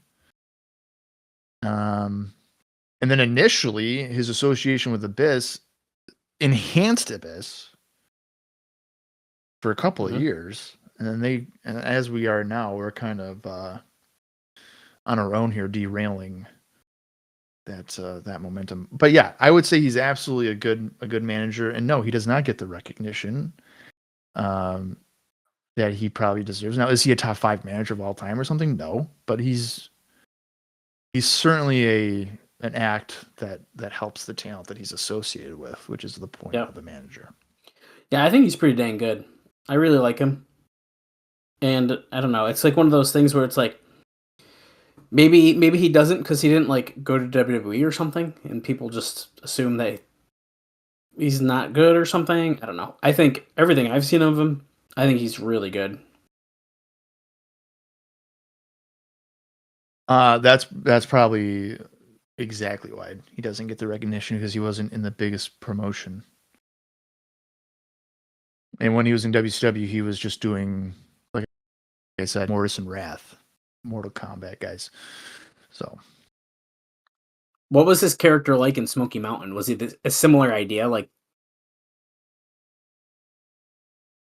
And then initially his association with Abyss enhanced Abyss for a couple of years, and then as we are now, we're kind of on our own here, derailing that momentum. But yeah, I would say he's absolutely a good manager, and no, he does not get the recognition that he probably deserves. Now, is he a top 5 manager of all time or something? No, but he's certainly an act that helps the talent that he's associated with, which is the point of the manager. Yeah, I think he's pretty dang good. I really like him. And I don't know, it's like one of those things where it's like maybe he doesn't because he didn't like go to WWE or something, and people just assume that he's not good or something. I don't know. I think everything I've seen of him, I think he's really good. That's probably exactly why he doesn't get the recognition, because he wasn't in the biggest promotion. And when he was in WCW, he was just doing, like I said, Morrison Wrath, Mortal Kombat guys. So What was his character like in Smoky Mountain? Was he a similar idea? Like,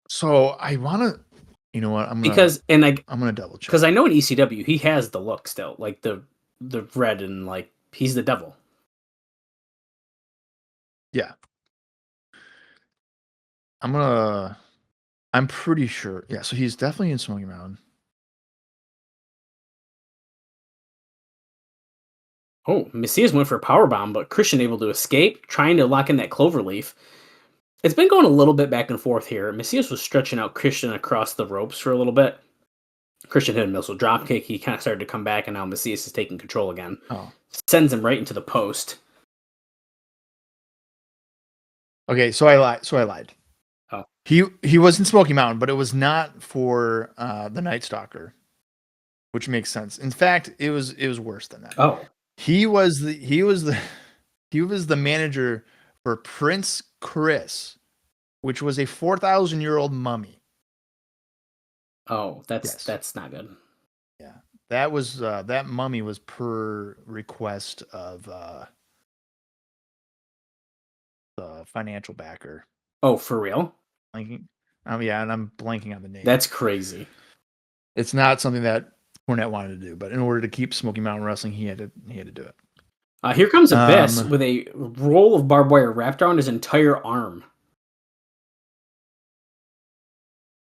so I want to, you know what? I'm gonna double check. Because I know in ECW he has the look still, like the red, and like he's the devil. Yeah. I'm pretty sure. Yeah, so he's definitely in Smoky Mountain. Oh, Mesias went for a powerbomb, but Christian able to escape, trying to lock in that cloverleaf. It's been going a little bit back and forth here. Mesias was stretching out Christian across the ropes for a little bit. Christian hit a missile dropkick. He kind of started to come back, and now Mesias is taking control again. Oh. Sends him right into the post. Okay, so I lied. Oh. He was in Smoky Mountain, but it was not for the Night Stalker, which makes sense. In fact, it was worse than that. Oh. He was the manager for Prince Chris, which was a 4,000-year-old mummy. Oh, that's not good. Yeah, that was that mummy was per request of the financial backer. Oh, for real? Yeah, and I'm blanking on the name. That's crazy. It's not something that Cornette wanted to do, but in order to keep Smoky Mountain Wrestling, he had to do it. Here comes Abyss with a roll of barbed wire wrapped around his entire arm.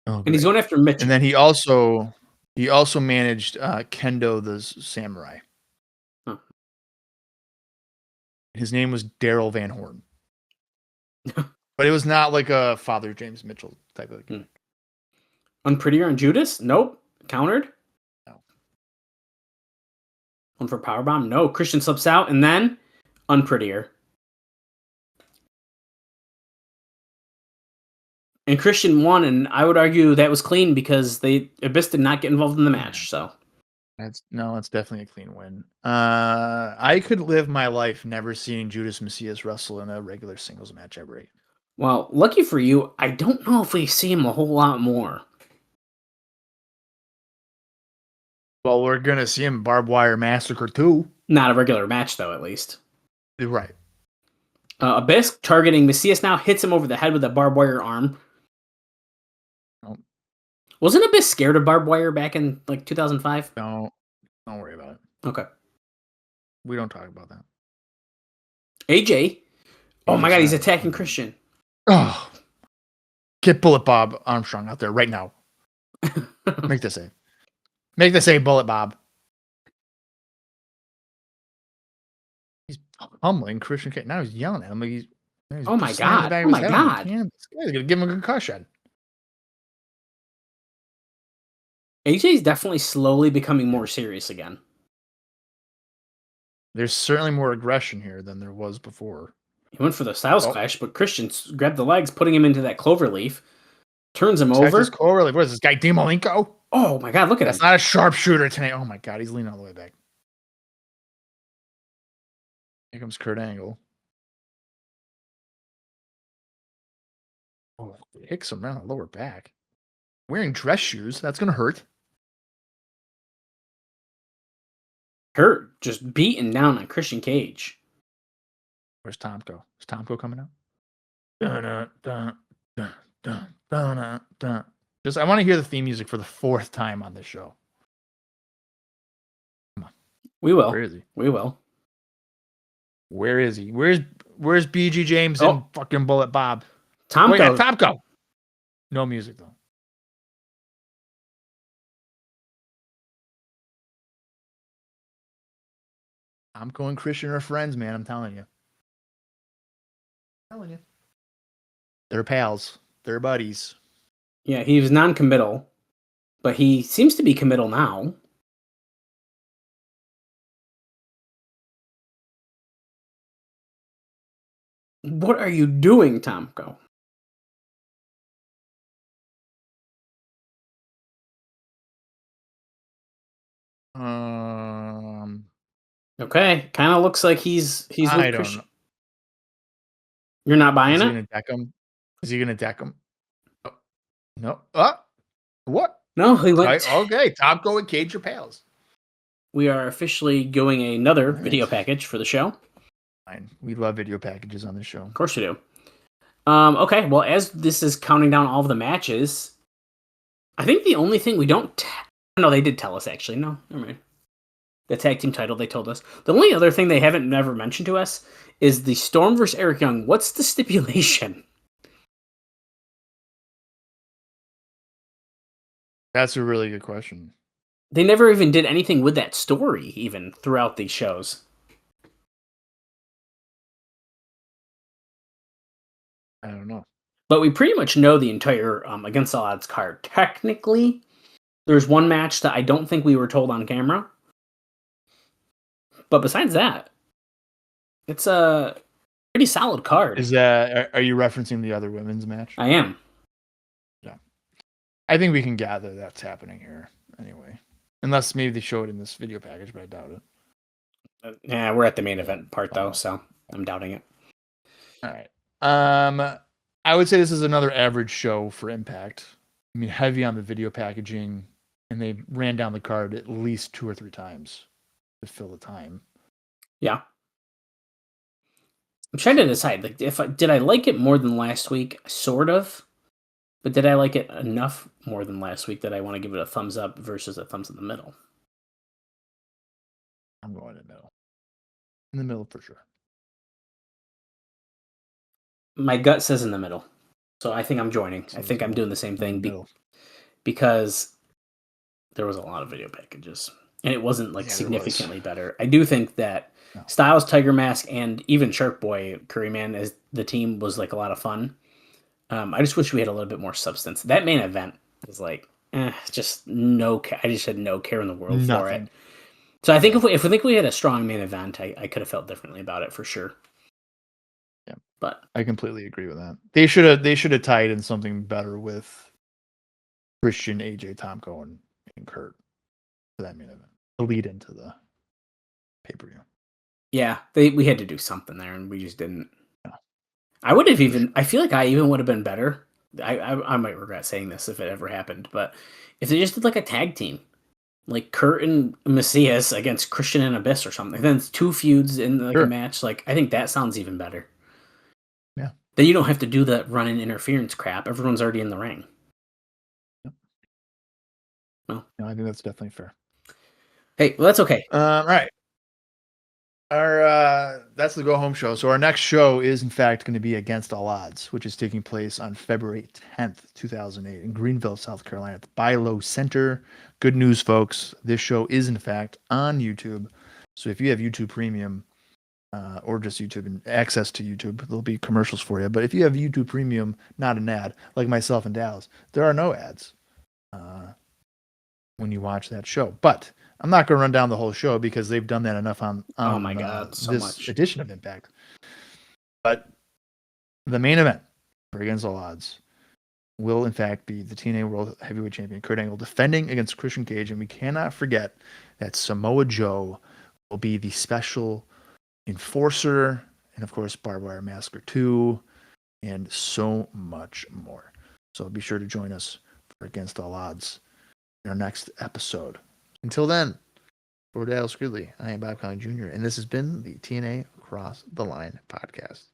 Oh, and he's going after Mitch. And then he also managed Kendo the Samurai. Huh. His name was Daryl Van Horn. But it was not like a Father James Mitchell type of thing. Unprettier on Judas? Nope. Countered? No. One for powerbomb? No. Christian slips out, and then Unprettier. And Christian won, and I would argue that was clean because Abyss did not get involved in the match. So that's definitely a clean win. I could live my life never seeing Judas Mesias wrestle in a regular singles match ever. Well, lucky for you, I don't know if we see him a whole lot more. Well, we're gonna see him Barbed Wire Massacre 2. Not a regular match, though, at least. Right. Abyss targeting Mesias now, hits him over the head with a barbed wire arm. Oh. Wasn't Abyss scared of barbed wire back in like 2005? Don't worry about it. Okay. We don't talk about that. AJ. Oh my god, he's attacking Christian. Oh. Get Bullet Bob Armstrong out there right now. Make this save. Make the save, Bullet Bob. He's humbling Christian Cage. Now he's yelling at him. Like he's oh my god. Oh my god. This guy's going to give him a concussion. AJ's definitely slowly becoming more serious again. There's certainly more aggression here than there was before. He went for the Styles Clash, but Christian grabbed the legs, putting him into that cloverleaf. Turns him over. Cloverleaf. What is this guy, Demolenko? Oh my god, look at That's him. not a sharpshooter tonight. Oh my god, he's leaning all the way back. Here comes Kurt Angle. Oh, hicks him around the lower back. Wearing dress shoes. That's going to hurt. Kurt just beating down on Christian Cage. Where's Tomko? Is Tomko coming out? Dun, dun, dun, dun, dun, dun. Just, I want to hear the theme music for the 4th time on this show. Come on. We will. Where is he? We will. Where is he? Where's BG James and fucking Bullet Bob? Tomko. Tomko. No music though. Tomko and Christian are friends, man. I'm telling you. They're pals. They're buddies. Yeah, he was non-committal, but he seems to be committal now. What are you doing, Tomko? Okay, kind of looks like he's I with don't Christian. know. You're not buying Is he it? gonna deck him? Is he gonna deck him? Oh, no. What? No, he went. Okay, Top Go and Cage Your Pals. We are officially going another All video right. package for the show. Fine. We love video packages on this show. Of course you do. Okay, well, as this is counting down all of the matches, I think the only thing we don't... No, they did tell us, actually. No, never mind. The tag team title, they told us. The only other thing they haven't never mentioned to us is the Storm versus Eric Young. What's the stipulation? That's a really good question. They never even did anything with that story, even, throughout these shows. I don't know. But we pretty much know the entire Against All Odds card. Technically, there's one match that I don't think we were told on camera. But besides that, it's a pretty solid card. Is that? Are you referencing the other women's match? I am. Yeah. I think we can gather that's happening here anyway. Unless maybe they show it in this video package, but I doubt it. Yeah, we're at the main event part, though, so I'm doubting it. All right. I would say this is another average show for Impact. I mean, heavy on the video packaging, and they ran down the card at least 2 or 3 times to fill the time. Yeah. I'm trying to decide, like, did I like it more than last week? Sort of. But did I like it enough more than last week that I want to give it a thumbs up versus a thumbs in the middle? I'm going in the middle. In the middle for sure. My gut says in the middle. So I think I'm joining. I think I'm doing the same thing because there was a lot of video packages. And it wasn't like significantly better. I do think that Styles, Tiger Mask, and even Shark Boy, Curryman as the team was like a lot of fun. I just wish we had a little bit more substance. That main event was like, just no. I just had no care in the world for it. So I think if we think we had a strong main event, I could have felt differently about it for sure. Yeah, but I completely agree with that. They should have tied in something better with Christian, AJ, Tomko, and Kurt for that main event. The lead into the pay-per-view. Yeah, we had to do something there, and we just didn't. Yeah. I would have even. I feel like I even would have been better. I might regret saying this if it ever happened, but if they just did like a tag team, like Kurt and Mesias against Christian and Abyss or something, then it's 2 feuds in like a match. Like I think that sounds even better. Yeah. Then you don't have to do that run-in interference crap. Everyone's already in the ring. Yep. Well, no, I think that's definitely fair. Hey, well, that's okay. All right. That's the go home show. So our next show is in fact going to be Against All Odds, which is taking place on February 10th, 2008 in Greenville, South Carolina at the Bilo Center. Good news, folks. This show is in fact on YouTube. So if you have YouTube Premium or just YouTube and access to YouTube, there'll be commercials for you. But if you have YouTube Premium, not an ad, like myself and Dallas, there are no ads when you watch that show. But I'm not going to run down the whole show because they've done that enough on oh my God, so this much. edition of Impact. But the main event for Against All Odds will, in fact, be the TNA World Heavyweight Champion Kurt Angle defending against Christian Cage. And we cannot forget that Samoa Joe will be the special enforcer and, of course, Barbed Wire Massacre 2 and so much more. So be sure to join us for Against All Odds in our next episode. Until then, for Dallas Gridley, I am Bob Colling Jr., and this has been the TNA Across the Line podcast.